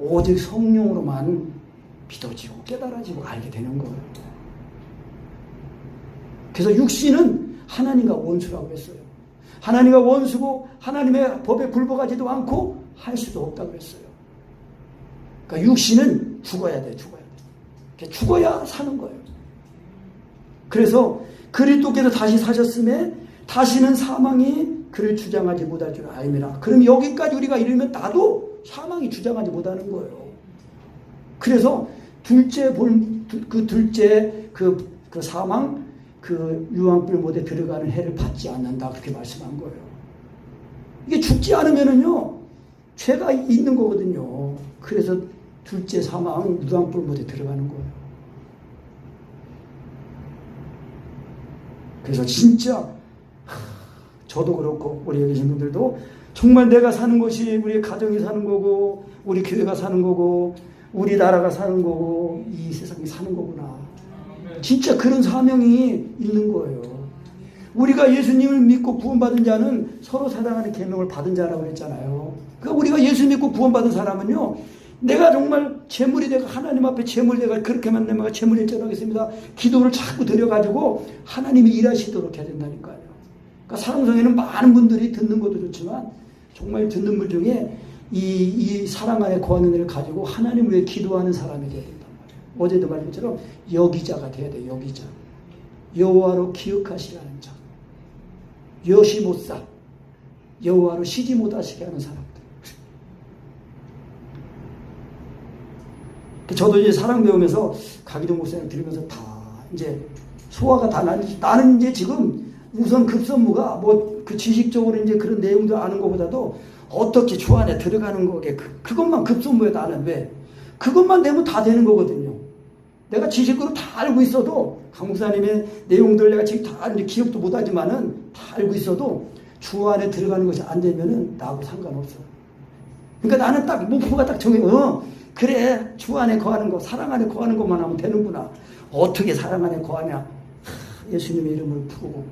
오직 성령으로만 믿어지고 깨달아지고 알게 되는 거예요. 그래서 육신은 하나님과 원수라고 했어요. 하나님과 원수고 하나님의 법에 굴복하지도 않고 할 수도 없다고 했어요. 그러니까 육신은 죽어야 돼, 죽어야 돼. 죽어야 사는 거예요. 그래서 그리스도께서 다시 사셨음에 다시는 사망이 그를 주장하지 못할 줄 알미라. 그럼 여기까지 우리가 이르면 나도 사망이 주장하지 못하는 거예요. 그래서 둘째 사망, 그 유황불 못에 들어가는 해를 받지 않는다. 그렇게 말씀한 거예요. 이게 죽지 않으면은요, 죄가 있는 거거든요. 그래서 둘째 사망, 유황불 못에 들어가는 거예요. 그래서 진짜, 저도 그렇고, 우리 여기 계신 분들도 정말 내가 사는 것이 우리 가정이 사는 거고, 우리 교회가 사는 거고, 우리 나라가 사는 거고, 이 세상이 사는 거구나. 진짜 그런 사명이 있는 거예요. 우리가 예수님을 믿고 구원받은 자는 서로 사랑하는 계명을 받은 자라고 했잖아요. 그러니까 우리가 예수 믿고 구원받은 사람은요, 내가 정말 재물이 내가 하나님 앞에 재물 내가 그렇게만 내가 재물 일전하겠습니다. 기도를 자꾸 드려가지고 하나님이 일하시도록 해야 된다니까요. 그러니까 사랑성에는 많은 분들이 듣는 것도 좋지만 정말 듣는 분 중에 이 사랑 안에 거하는 일을 가지고 하나님 위해 기도하는 사람이 돼야 된단 말이에요. 어제도 말한 것처럼 여기자가 돼야 돼요. 여기자. 여호와로 기억하시라는 자. 여시 못사. 여호와로 쉬지 못하시게 하는 사람들. 저도 이제 사랑 배우면서 가기동 목사님 들으면서 다 이제 소화가 다 나는 이제 지금 우선 급선무가 뭐 그 지식적으로 이제 그런 내용도 아는 것보다도 어떻게 주 안에 들어가는 거게 그것만 급선무에 나는 왜 그것만 되면 다 되는 거거든요. 내가 지식으로 다 알고 있어도 강 목사님의 내용들 내가 지금 다 이제 기억도 못하지만은 다 알고 있어도 주 안에 들어가는 것이 안 되면은 나하고 상관없어. 그러니까 나는 딱 목표가 딱 정해. 그래 주 안에 거하는 거 사랑 안에 거하는 것만 하면 되는구나. 어떻게 사랑 안에 거하냐. 예수님의 이름을 부르고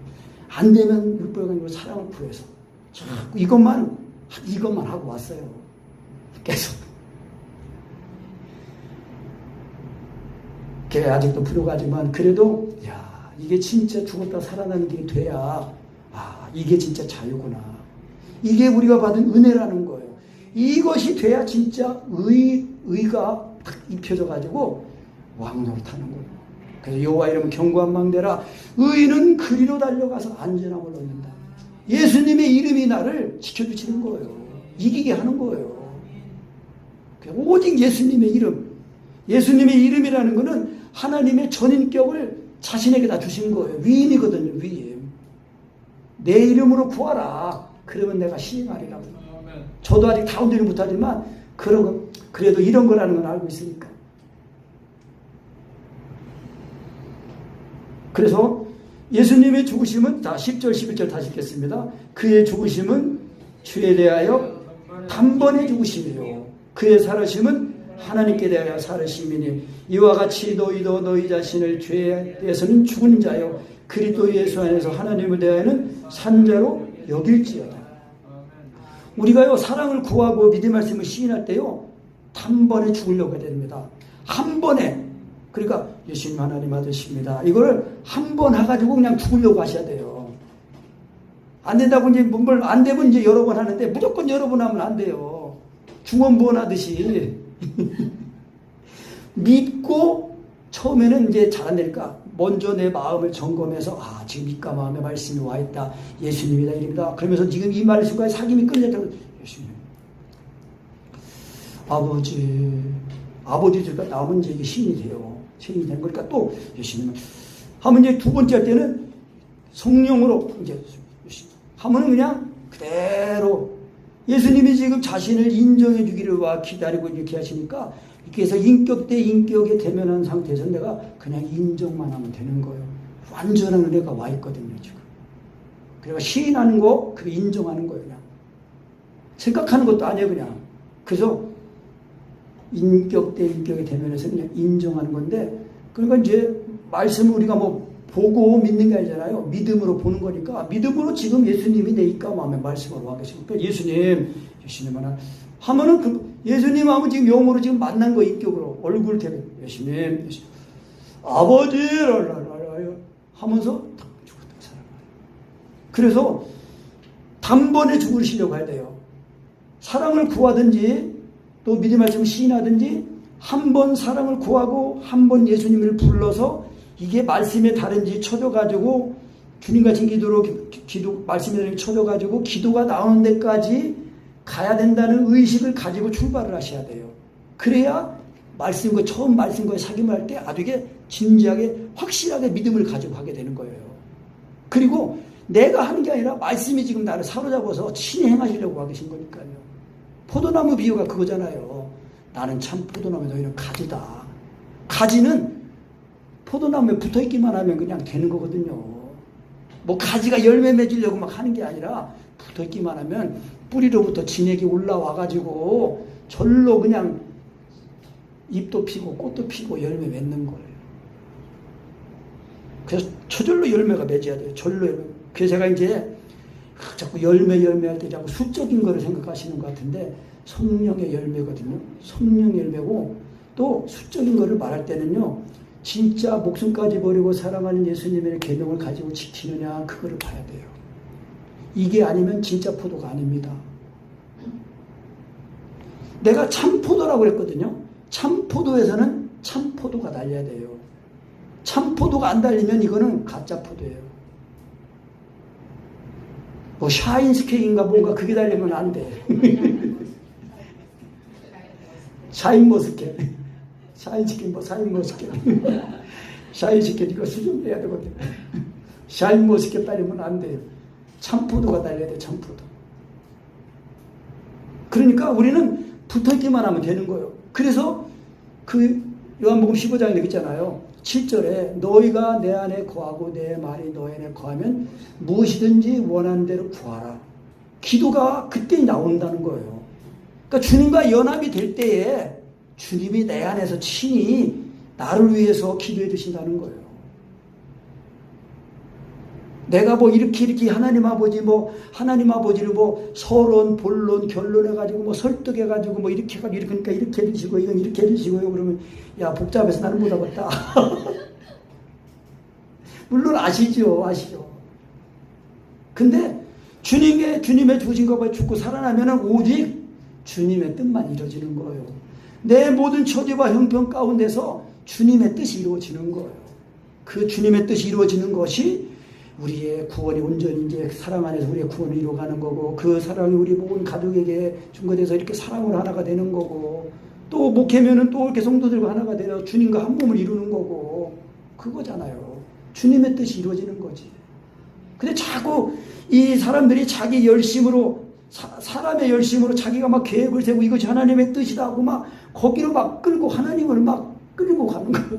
안 되면 율법을 사랑을 부여서 이것만 하고 왔어요. 계속. 걔 아직도 불효가지만 그래도 야 이게 진짜 죽었다 살아나는 길이 돼야 이게 진짜 자유구나. 이게 우리가 받은 은혜라는 거예요. 이것이 돼야 진짜 의가 딱 입혀져 가지고 왕노릇하는 거예요. 그래서 여호와 이름 견고한 망대라. 의인은 그리로 달려가서 안전함을 얻는다. 예수님의 이름이 나를 지켜주시는 거예요. 이기게 하는 거예요. 오직 예수님의 이름. 예수님의 이름이라는 것은 하나님의 전인격을 자신에게 다 주신 거예요. 위임이거든요. 위임. 내 이름으로 구하라. 그러면 내가 시행하리라고. 저도 아직 다운되지 못하지만 그래도 이런 거라는 건 알고 있으니까. 그래서 예수님의 죽으심은 10절 11절 다시 읽겠습니다. 그의 죽으심은 죄에 대하여 단번에 죽으심이요 그의 살으심은 하나님께 대하여 살으심이니 이와 같이 너희도 너희 자신을 죄에 대해서는 죽은 자요 그리스도 예수 안에서 하나님을 대하여는 산 자로 여길지어다. 우리가요 사랑을 구하고 믿음 말씀을 시인할 때요 단번에 죽으려고 해야 됩니다. 한 번에. 그러니까 예수님 하나님 아들십니다. 이거를 한 번 해가지고 그냥 죽으려고 하셔야 돼요. 안 된다고 이제 뭘 안 되면 이제 여러 번 하는데 무조건 여러 번 하면 안 돼요. 중원부원 하듯이 믿고 처음에는 이제 잘 안 되니까 먼저 내 마음을 점검해서 지금 이까 마음의 말씀이 와 있다. 예수님이다 이름이다. 그러면서 지금 이 말씀과의 사귐이 끊어졌다고. 예수님. 아버지가 나오면 이제 이게 신이 돼요. 신이 되는 거니까 또 예수님은 하면 이제 두 번째 할 때는 성령으로 이제 하면은 그냥 그대로 예수님이 지금 자신을 인정해 주기를 기다리고 이렇게 하시니까 이렇게 해서 인격 대 인격에 대면한 상태에서 내가 그냥 인정만 하면 되는 거예요. 완전한 은혜가 와 있거든요, 지금. 그래서 시인하는 거, 그게 인정하는 거예요, 그냥. 생각하는 것도 아니에요, 그냥. 그래서 인격 대 인격에 대면해서 그냥 인정하는 건데, 그러니까 이제 말씀을 우리가 뭐 보고 믿는 게 아니잖아요. 믿음으로 보는 거니까 믿음으로 지금 예수님이 내 입과 마음에 말씀을 와 계시니까 예수님 하면은 그 예수님 하면 지금 영어로 지금 만난 거 인격으로 얼굴 대면 예수님 아버지 하면서 딱 죽었다 사람. 그래서 단번에 죽으시려고 해야 돼요. 사랑을 구하든지 또 믿음 말씀을 시인하든지 한 번 사랑을 구하고 한 번 예수님을 불러서 이게 말씀에 다른지 쳐줘가지고 주님 같은 기도로 말씀에 쳐줘가지고 기도가 나오는 데까지 가야 된다는 의식을 가지고 출발을 하셔야 돼요. 그래야 처음 말씀과의 사귐을 할 때 아주 이게 진지하게 확실하게 믿음을 가지고 하게 되는 거예요. 그리고 내가 하는 게 아니라 말씀이 지금 나를 사로잡아서 친히 행하시려고 하고 계신 거니까요. 포도나무 비유가 그거잖아요. 나는 참 포도나무 너희는 가지다. 가지는 포도나무에 붙어있기만 하면 그냥 되는 거거든요. 뭐 가지가 열매 맺으려고 막 하는 게 아니라 붙어있기만 하면 뿌리로부터 진액이 올라와가지고 절로 그냥 잎도 피고 꽃도 피고 열매 맺는 거예요. 그래서 저절로 열매가 맺어야 돼요. 절로 열매. 그래서 제가 이제 자꾸 열매 할 때 자꾸 수적인 거를 생각하시는 것 같은데 성령의 열매거든요. 성령 열매고 또 수적인 거를 말할 때는요. 진짜 목숨까지 버리고 사랑하는 예수님의 계명을 가지고 지키느냐 그거를 봐야 돼요. 이게 아니면 진짜 포도가 아닙니다. 내가 참포도라고 그랬거든요. 참포도에서는 참포도가 달려야 돼요. 참포도가 안 달리면 이거는 가짜 포도예요. 뭐 샤인스케인가 뭔가 그게 달리면 안 돼. 샤인머스켓 이거 수정해야 되거든요. 샤인머스켓 달리면 안 돼요. 참포도가 달려야 돼, 참포도. 그러니까 우리는 붙어있기만 하면 되는 거예요. 그래서 그 요한복음 15장에 되겠잖아요. 7절에 너희가 내 안에 거하고 내 말이 너희 안에 거하면 무엇이든지 원하는 대로 구하라. 기도가 그때 나온다는 거예요. 그러니까 주님과 연합이 될 때에 주님이 내 안에서 친히 나를 위해서 기도해 주신다는 거예요. 내가 뭐 이렇게 하나님 아버지를 뭐 서론, 본론, 결론해가지고 뭐 설득해가지고 뭐 이렇게 그러니까 이렇게 해주시고 이건 이렇게 해주시고요. 그러면 야 복잡해서 나는 못 하겠다. 물론 아시죠. 근데 주님의 주신 것과 죽고 살아나면은 오직 주님의 뜻만 이루어지는 거예요. 내 모든 처지와 형편 가운데서 주님의 뜻이 이루어지는 거예요. 그 주님의 뜻이 이루어지는 것이 우리의 구원이 온전히 이제 사랑 안에서 우리의 구원을 이루어가는 거고 그 사랑이 우리 모든 가족에게 중거돼서 이렇게 사랑으로 하나가 되는 거고 또 목회면은 또 이렇게 성도들과 하나가 되어 주님과 한 몸을 이루는 거고 그거잖아요. 주님의 뜻이 이루어지는 거지. 근데 자꾸 이 사람들이 자기 열심으로 사람의 열심으로 자기가 막 계획을 세우고 이것이 하나님의 뜻이다 하고 막 거기로 막 끌고 하나님을 막 끌고 가는 거예요.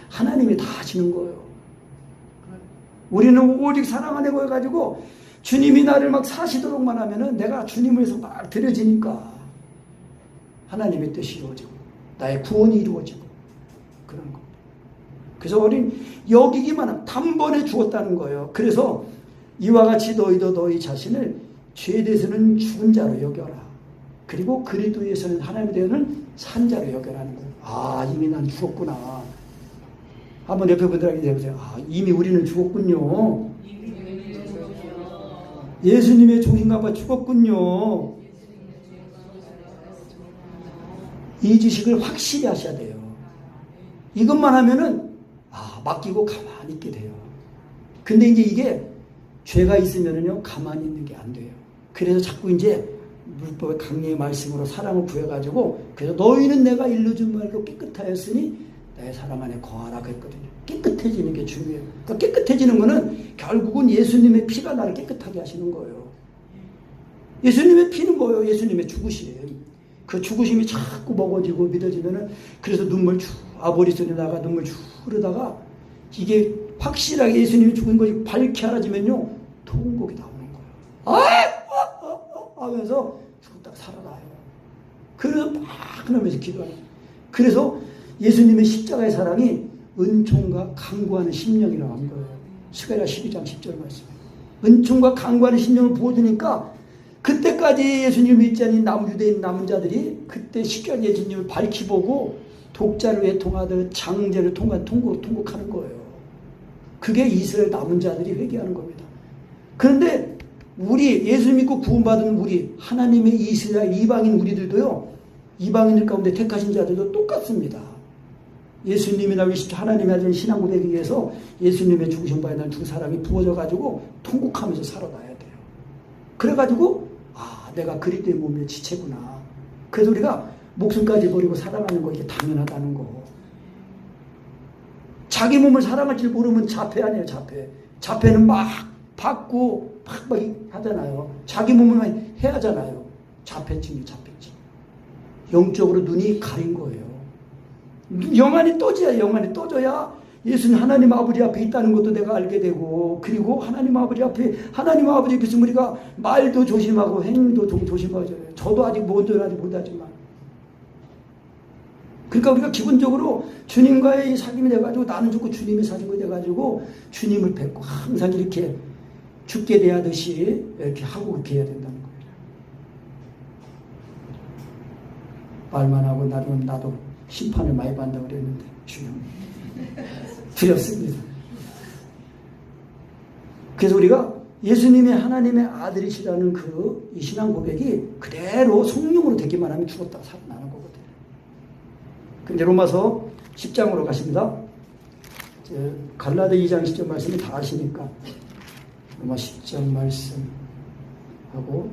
하나님이 다 하시는 거예요. 우리는 오직 사랑 안에 거해가지고 주님이 나를 막 사시도록만 하면은 내가 주님을 위해서 막 드려지니까 하나님의 뜻이 이루어지고 나의 구원이 이루어지고 그런 거. 그래서 우린 여기기만 하면 단번에 죽었다는 거예요. 그래서 이와 같이 너희도 너희 자신을 죄에 대해서는 죽은 자로 여겨라. 그리고 그리스도에서는 하나님에 대해서는 산 자로 여겨라는 거예요. 이미 난 죽었구나. 한번 옆에 분들에게 해보세요. 이미 우리는 죽었군요. 예수님의 종신과 봐 죽었군요. 이 지식을 확실히 하셔야 돼요. 이것만 하면은 맡기고 가만히 있게 돼요. 근데 이제 이게 죄가 있으면은요 가만히 있는 게 안 돼요. 그래서 자꾸 이제 율법의 강림의 말씀으로 사랑을 구해가지고, 그래서 너희는 내가 일러준 말로 깨끗하였으니 내 사랑 안에 거하라 그랬거든요. 깨끗해지는 게 중요해요. 그러니까 깨끗해지는 거는 결국은 예수님의 피가 나를 깨끗하게 하시는 거예요. 예수님의 피는 뭐예요? 예수님의 죽으심. 그 죽으심이 자꾸 먹어지고 믿어지면은, 그래서 눈물 쭉 아보리소리다가 눈물 쭉 흐르다가 이게 확실하게 예수님이 죽은 것이 밝게 알아지면요 통곡이 나오는 거예요. 하면서 죽었다가 살아나요. 그래서 막 그러면서 기도하는 거예요. 그래서 예수님의 십자가의 사랑이 은총과 강구하는 심령이라고 한 거예요. 스가랴 12장 10절 말씀. 은총과 강구하는 심령을 부어주니까, 그때까지 예수님을 믿지 않은 유대인 남은 자들이 그때 십자가 예수님을 밝히 보고 독자를 외통하듯 장제를 통한 통곡하는 거예요. 그게 이스라엘 남은 자들이 회개하는 겁니다. 그런데 우리 예수 믿고 구원받은 우리 하나님의 이스라엘 이방인 우리들도요, 이방인들 가운데 택하신 자들도 똑같습니다. 예수님이나 하나님의 아들 신앙 고백에 의해서 예수님의 죽으신 바에 대한 두 사랑이 부어져 가지고 통곡하면서 살아나야 돼요. 그래가지고 내가 그리스도의 몸의 지체구나. 그래서 우리가 목숨까지 버리고 사랑하는 거, 이게 당연하다는 거. 자기 몸을 사랑할 줄 모르면 자폐 아니에요. 자폐는 막 받고 막 하잖아요. 자기 몸을 해야 하잖아요. 자폐증이. 영적으로 눈이 가린 거예요. 영안이 떠져야 예수는 하나님 아버지 앞에 있다는 것도 내가 알게 되고, 그리고 하나님 아버지 앞에 있으면 우리가 말도 조심하고 행위도 좀 조심하죠. 저도 아직 뭔지 못하지만. 그러니까 우리가 기본적으로 주님과의 사귐이 돼가지고, 나는 죽고 주님이 사귀고 돼가지고 주님을 뵙고 항상 이렇게 죽게 대하듯이 이렇게 하고 그렇게 해야 된다는 거예요. 말만 하고 나도 심판을 많이 받는다고 그랬는데 두렵습니다. 그래서 우리가 예수님의 하나님의 아들이시라는 이 신앙 고백이 그대로 성령으로 되기만 하면 죽었다가 살아나는 거거든요. 근데 로마서 10장으로 가십니다. 갈라디아 2장 10절 말씀이 다 아시니까 로마 10장 말씀하고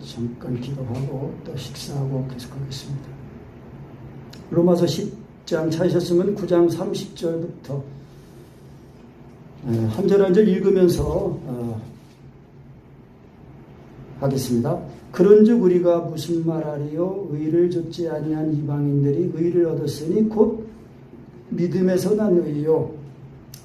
잠깐 기도하고 또 식사하고 계속하겠습니다. 로마서 10장 찾으셨으면 9장 30절부터 한 절 한 절 읽으면서 하겠습니다. 그런즉 우리가 무슨 말하리요? 의를 좇지 아니한 이방인들이 의를 얻었으니 곧 믿음에서 난 의요.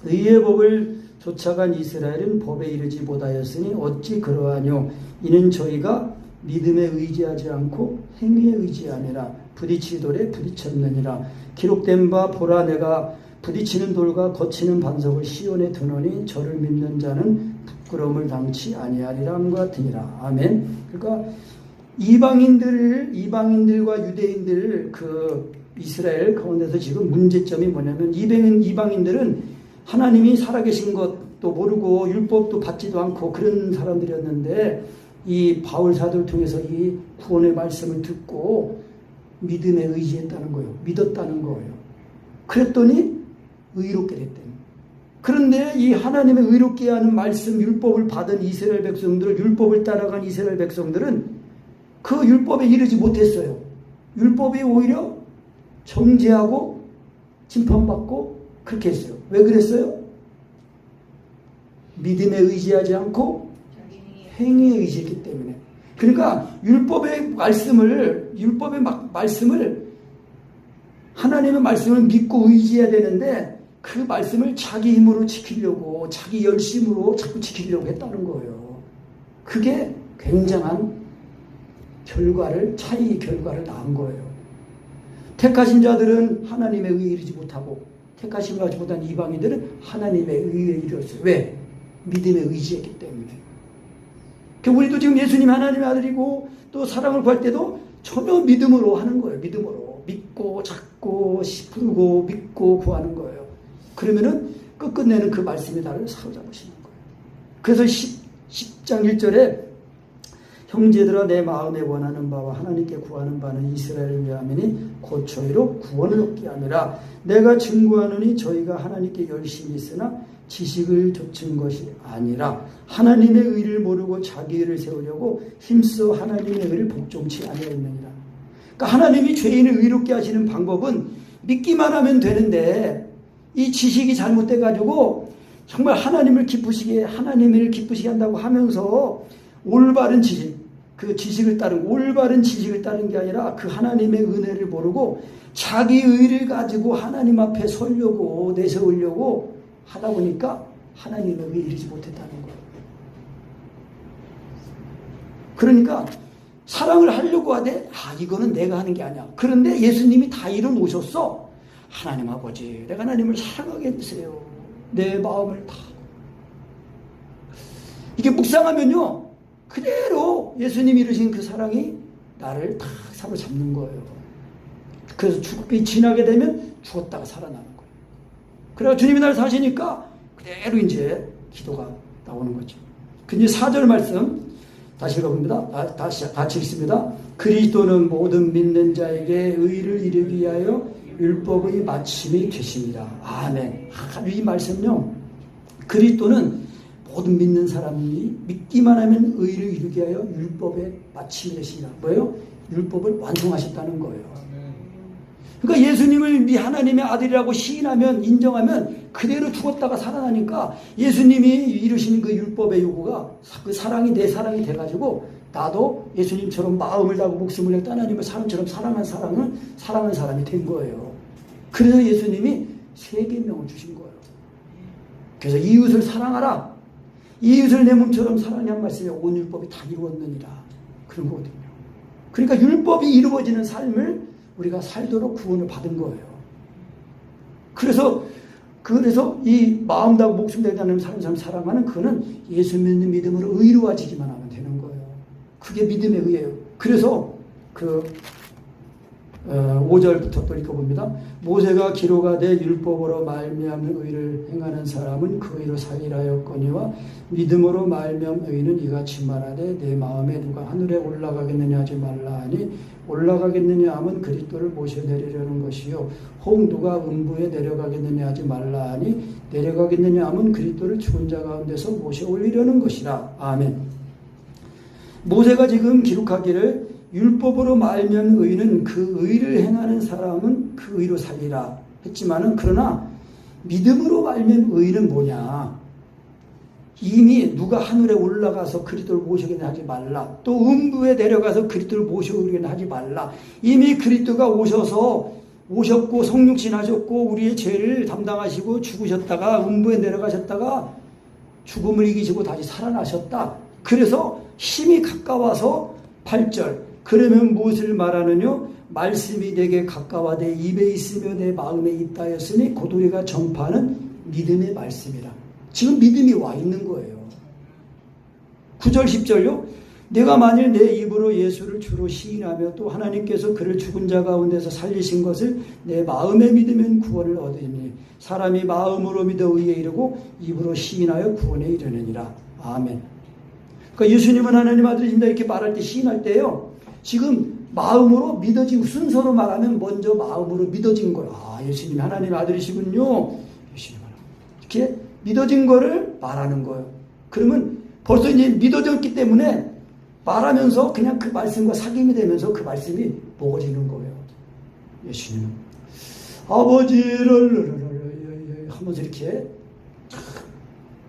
의의 법을 쫓아간 이스라엘은 법에 이르지 못하였으니 어찌 그러하뇨? 이는 저희가 믿음에 의지하지 않고 행위에 의지하니라. 부딪히돌에 부딪혔느니라. 기록된 바 보라, 내가 부딪히는 돌과 거치는 반석을 시온에 두노니 저를 믿는 자는 부끄러움을 당치 아니하리라 함과 같으니라. 아멘. 그러니까 이방인들과 유대인들 이스라엘 가운데서 지금 문제점이 뭐냐면, 이방인들은 하나님이 살아계신 것도 모르고 율법도 받지도 않고 그런 사람들이었는데, 이 바울 사도를 통해서 이 구원의 말씀을 듣고 믿음에 의지했다는 거예요. 믿었다는 거예요. 그랬더니 의롭게 됐대요. 그런데 이 하나님의 의롭게 하는 말씀, 율법을 받은 이스라엘 백성들을, 율법을 따라간 이스라엘 백성들은 그 율법에 이르지 못했어요. 율법이 오히려 정죄하고 심판받고 그렇게 했어요. 왜 그랬어요? 믿음에 의지하지 않고 행위에 의지했기 때문에. 그러니까 율법의 말씀을 하나님의 말씀을 믿고 의지해야 되는데, 그 말씀을 자기 힘으로 지키려고, 자기 열심으로 자꾸 지키려고 했다는 거예요. 그게 굉장한 차이의 결과를 낳은 거예요. 택하신 자들은 하나님의 의에 이르지 못하고, 택하심을 하지 못한 이방인들은 하나님의 의에 이르렀어요. 왜? 믿음에 의지했기 때문에. 우리도 지금 예수님 하나님의 아들이고 또 사랑을 구할 때도 전혀 믿음으로 하는 거예요. 믿음으로. 믿고 잡고 부르고 믿고 구하는 거예요. 그러면은 끝끝내는 그 말씀이 나를 사로잡으시는 거예요. 그래서 10장 1절에 형제들아 내 마음에 원하는 바와 하나님께 구하는 바는 이스라엘을 위함이니 곧 저희로 구원을 얻게 함이라. 내가 증거하노니 저희가 하나님께 열심히 있으나 지식을 좇은 것이 아니라 하나님의 의를 모르고 자기 의를 세우려고 힘써 하나님의 의를 복종치 아니하였느니라. 그러니까 하나님이 죄인을 의롭게 하시는 방법은 믿기만 하면 되는데 이 지식이 잘못돼 가지고 정말 하나님을 기쁘시게 한다고 하면서 올바른 지식, 그 지식을 따른 올바른 지식을 따른 게 아니라 그 하나님의 은혜를 모르고 자기 의를 가지고 하나님 앞에 서려고 내세우려고 하다 보니까 하나님의 의에 이르지 못했다는 거예요. 그러니까 사랑을 하려고 하되 이거는 내가 하는 게 아니야. 그런데 예수님이 다 이뤄 놓으셨어. 하나님 아버지, 내가 하나님을 사랑하게 해주세요. 내 마음을 다. 이게 묵상하면요, 그대로 예수님이 이루신 그 사랑이 나를 다 사로잡는 거예요. 그래서 죽기 지나게 되면 죽었다가 살아나는 거예요. 그래서 주님이 나를 사시니까 그대로 이제 기도가 나오는 거죠. 근데 4절 말씀 다시 읽어봅니다. 다시 같이 읽습니다. 그리스도는 모든 믿는 자에게 의를 이루기 위하여 율법의 마침이 되십니다. 아멘. 이 말씀요, 그리스도는 모든 믿는 사람이 믿기만 하면 의를 이루게 하여 율법의 마침이 되십니다. 뭐예요? 율법을 완성하셨다는 거예요. 그러니까 예수님을 하나님의 아들이라고 시인하면, 인정하면 그대로 죽었다가 살아나니까 예수님이 이루신 그 율법의 요구가 그 사랑이 내 사랑이 돼가지고 나도 예수님처럼 마음을 다하고 목숨을 내고 하나님을 사람처럼 사랑하는 사람이 된 거예요. 그래서 예수님이 세계명을 주신 거예요. 그래서 이웃을 사랑하라. 이웃을 내 몸처럼 사랑해 한 말씀에 온 율법이 다 이루었느니라. 그런 거거든요. 그러니까 율법이 이루어지는 삶을 우리가 살도록 구원을 받은 거예요. 그래서 이 마음 다하고 목숨 다하는 사람 사랑하는 그거는 예수 믿는 믿음으로 의로워지기만 하면 되는 거예요. 그게 믿음의 의예요. 그래서 5절부터 또 읽어봅니다. 모세가 기록하되 율법으로 말미암는 의를 행하는 사람은 그 의로 살리라 하였거니와 믿음으로 말미암 의는 이같이 말하되 내 마음에 누가 하늘에 올라가겠느냐 하지 말라 하니 올라가겠느냐 하면 그리스도를 모셔 내리려는 것이요 혹 누가 음부에 내려가겠느냐 하지 말라 하니 내려가겠느냐 하면 그리스도를 죽은 자 가운데서 모셔 올리려는 것이라. 아멘. 모세가 지금 기록하기를 율법으로 말면 의는 그 의를 행하는 사람은 그 의로 살리라 했지만은, 그러나 믿음으로 말면 의는 뭐냐? 이미 누가 하늘에 올라가서 그리스도를 모시겠냐 하지 말라. 또 음부에 내려가서 그리스도를 모시겠냐 하지 말라. 이미 그리스도가 오셨고 성육신 하셨고 우리의 죄를 담당하시고 죽으셨다가 음부에 내려가셨다가 죽음을 이기시고 다시 살아나셨다. 그래서 힘이 가까워서 8절 그러면 무엇을 말하느뇨? 말씀이 내게 가까워 내 입에 있으며 내 마음에 있다 했으니 곧 우리가 전파하는 믿음의 말씀이라. 지금 믿음이 와 있는 거예요. 9절 10절요. 내가 만일 내 입으로 예수를 주로 시인하며 또 하나님께서 그를 죽은 자 가운데서 살리신 것을 내 마음에 믿으면 구원을 얻으니 사람이 마음으로 믿어 의에 이르고 입으로 시인하여 구원에 이르느니라. 아멘. 그러니까 예수님은 하나님 아들이십니다 이렇게 말할 때 시인할 때요, 지금 마음으로 믿어진, 순서로 말하면 먼저 마음으로 믿어진 거예요. 예수님이 하나님 아들이시군요. 예수님 이렇게 믿어진 거를 말하는 거예요. 그러면 벌써 이제 믿어졌기 때문에 말하면서 그냥 그 말씀과 사귐이 되면서 그 말씀이 먹어지는 거예요. 예수님은 아버지를 하면서 이렇게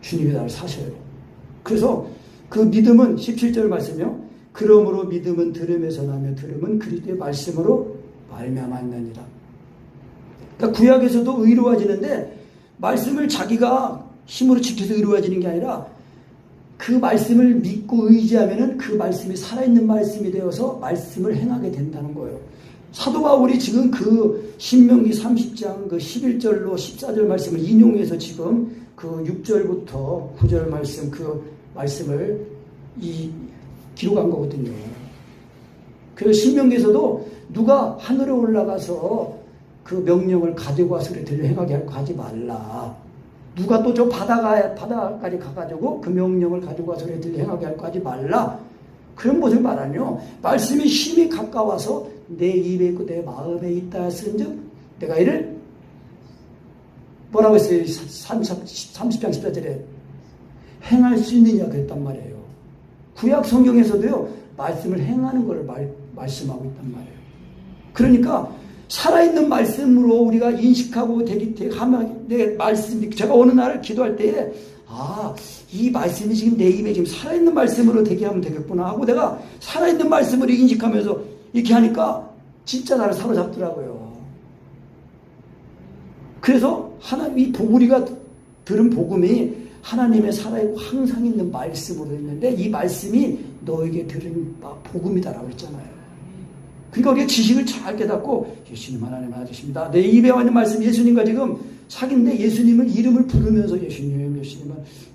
주님이 나를 사셔요. 그래서 그 믿음은 17절 말씀이요. 그러므로 믿음은 들음에서 나며 들음은 그리스도의 말씀으로 말미암았느니라. 그러니까 구약에서도 의로워지는데 말씀을 자기가 힘으로 지켜서 의로워지는 게 아니라 그 말씀을 믿고 의지하면은 그 말씀이 살아있는 말씀이 되어서 말씀을 행하게 된다는 거예요. 사도 바울이 지금 그 신명기 30장 그 11절로 14절 말씀을 인용해서 지금 그 6절부터 9절 말씀 그 말씀을 기록한 거거든요. 그래서 신명기에서도 누가 하늘에 올라가서 그 명령을 가지고 와서 그래 행하게 하지 말라. 누가 또 저 바다까지 가가지고 그 명령을 가지고 와서 그래 행하게 하지 말라. 그런 모습을 말하뇨. 말씀이 심히 가까워서 내 입에 있고 내 마음에 있다 했은즉 내가 이를 뭐라고 했어요? 30장 14절에 행할 수 있느냐 그랬단 말이에요. 구약 성경에서도요 말씀을 행하는 것을 말씀하고 있단 말이에요. 그러니까 살아있는 말씀으로 우리가 인식하고 하면 내 말씀, 제가 어느 날 기도할 때에 이 말씀이 지금 내 입에 지금 살아있는 말씀으로 대기하면 되겠구나 하고 내가 살아있는 말씀으로 인식하면서 이렇게 하니까 진짜 나를 사로잡더라고요. 그래서 하나님이 우리가 들은 복음이 하나님의 살아있고 항상 있는 말씀으로 있는데 이 말씀이 너에게 들은 복음이다라고 했잖아요. 그러니까 우리가 지식을 잘 깨닫고 예수님 하나님 아저씨입니다. 내 입에 있는 말씀 예수님과 지금 사귀는데 예수님을 이름을 부르면서 예수님을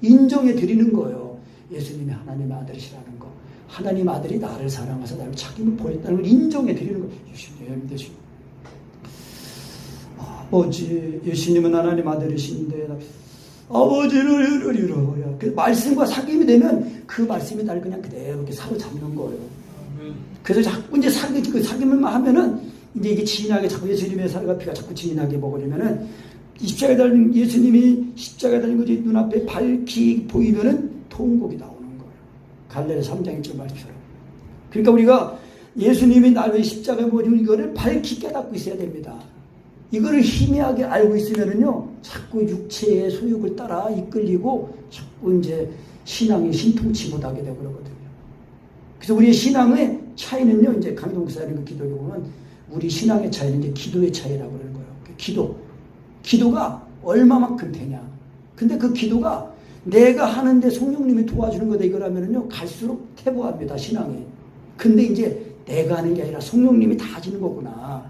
인정해 드리는 거예요. 예수님이 하나님의 아들이시라는 거. 하나님 아들이 나를 사랑해서 나를 자기를 보였다는 걸 인정해 드리는 거예요. 예수님. 아버지, 예수님은 하나님 아들이신데 아버지를 이루어야. 그 말씀과 사귐이 되면 그 말씀이 나를 그냥 그대로 이렇게 사로잡는 거예요. 그래서 자꾸 이제 사귐을 하면은 이제 이게 진하게 자꾸 예수님의 살과 피가 자꾸 진하게 먹으려면은 십자가에 달린 예수님이 십자가에 달린 것이 눈앞에 밝히 보이면은 통곡이 나오는 거예요. 갈라디아 3장 1절 말처럼. 그러니까 우리가 예수님이 나를 십자가에 모신 이거를 밝히 깨닫고 있어야 됩니다. 이거를 희미하게 알고 있으면은요, 자꾸 육체의 소욕을 따라 이끌리고 자꾸 이제 신앙이 신통치 못하게 되고 그러거든요. 그래서 우리의 신앙의 차이는요, 이제 강동 목사님 그 기도에 보면 우리 신앙의 차이는 이제 기도의 차이라고 그러는 거예요. 기도가 얼마만큼 되냐. 근데 그 기도가 내가 하는데 성령님이 도와주는 거다 이거라면은요, 갈수록 퇴보합니다, 신앙이. 근데 이제 내가 하는 게 아니라 성령님이 다 하시는 거구나.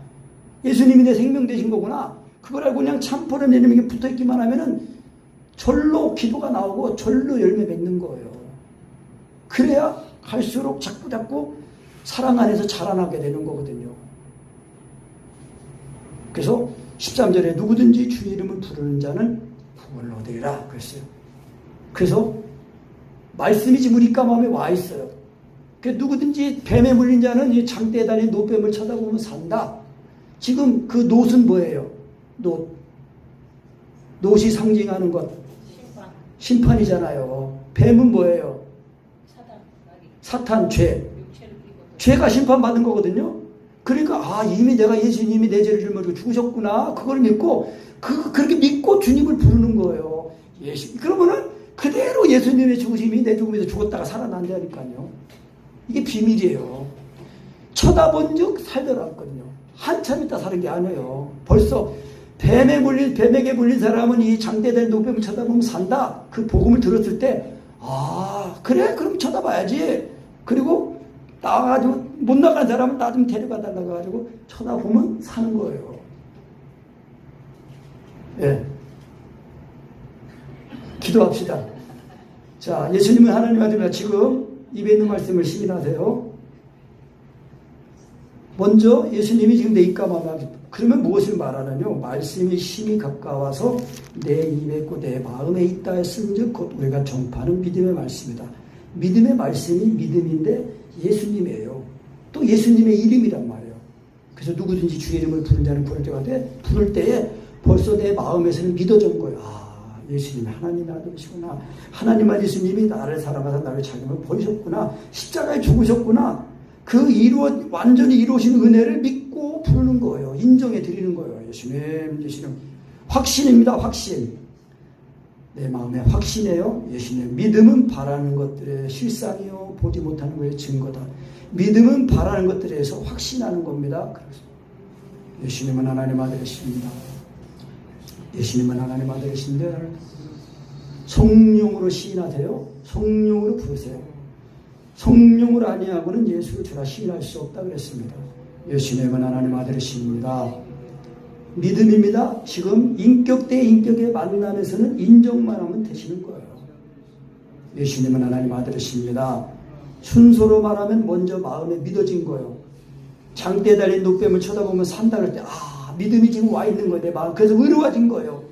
예수님이 내 생명 되신 거구나. 그걸 알고 그냥 참포를 내리면 붙어있기만 하면은 절로 기도가 나오고 절로 열매 맺는 거예요. 그래야 갈수록 자꾸 사랑 안에서 자라나게 되는 거거든요. 그래서 13절에 누구든지 주의 이름을 부르는 자는 구원을 얻으리라 그랬어요. 그래서 말씀이 지금 우리 가마음에 와 있어요. 누구든지 뱀에 물린 자는 이 장대에 달린 노뱀을 쳐다보면 산다. 지금 그 놋은 뭐예요? 놋이 상징하는 것. 심판이잖아요. 뱀은 뭐예요? 사탄, 죄. 죄가 심판받는 거거든요. 그러니까 이미 내가 예수님이 내 죄를 짊어지고 죽으셨구나. 그걸 믿고 그렇게 믿고 주님을 부르는 거예요. 그러면은 그대로 예수님의 죽으심이 내 죽음에서 죽었다가 살아난다니까요. 이게 비밀이에요. 쳐다본 즉 살더라 했거든요. 한참 있다 사는 게 아니에요. 벌써 뱀에게 물린 사람은 이 장대된 노뱀을 쳐다보면 산다. 그 복음을 들었을 때 그래? 그럼 쳐다봐야지. 그리고 나가가지고 못 나가는 사람은 나 좀 데려가 달라고 해가지고 쳐다보면 사는 거예요. 예. 기도합시다. 자, 예수님은 하나님 아들이라 지금 입에 있는 말씀을 시인하세요. 먼저 예수님이 지금 내 입가마마 그러면 무엇을 말하느냐? 말씀이 심히 가까워서 내 입에 있고 내 마음에 있다 했은즉 곧 우리가 전파하는 믿음의 말씀이다. 믿음의 말씀이 믿음인데 예수님이에요. 또 예수님의 이름이란 말이에요. 그래서 누구든지 주의 이름을 부른 자는 구원을 얻되 부를 때에 벌써 내 마음에서는 믿어진 거예요. 예수님이 하나님의 아들이시구나. 하나님 아들 예수님이 나를 사랑하사 나를 자기를 보이셨구나. 십자가에 죽으셨구나. 완전히 이루어진 은혜를 믿고 부르는 거예요. 인정해 드리는 거예요. 예수님. 확신입니다. 확신. 내 마음에 확신해요. 예수님. 믿음은 바라는 것들의 실상이요. 보지 못하는 것의 증거다. 믿음은 바라는 것들에서 확신하는 겁니다. 그래서 예수님은 하나님 아들이십니다. 예수님은 하나님 아들이신데 성령으로 시인하세요. 성령으로 부르세요. 성령을 아니하고는 예수를 주라 시인할 수 없다 그랬습니다. 예수님은 하나님 아들이십니다. 믿음입니다. 지금 인격 대 인격의 만남에서는 인정만 하면 되시는 거예요. 예수님은 하나님 아들이십니다. 순서로 말하면 먼저 마음에 믿어진 거예요. 장대에 달린 노뱀을 쳐다보면 산다 그럴 때 믿음이 지금 와 있는 거예요. 내 마음. 그래서 의로워진 거예요.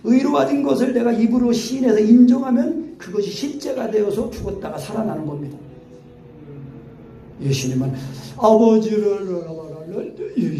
의로워진 것을 내가 입으로 시인해서 인정하면 그것이 실제가 되어서 죽었다가 살아나는 겁니다. 예수님은 아버지를 알아봐라. 예,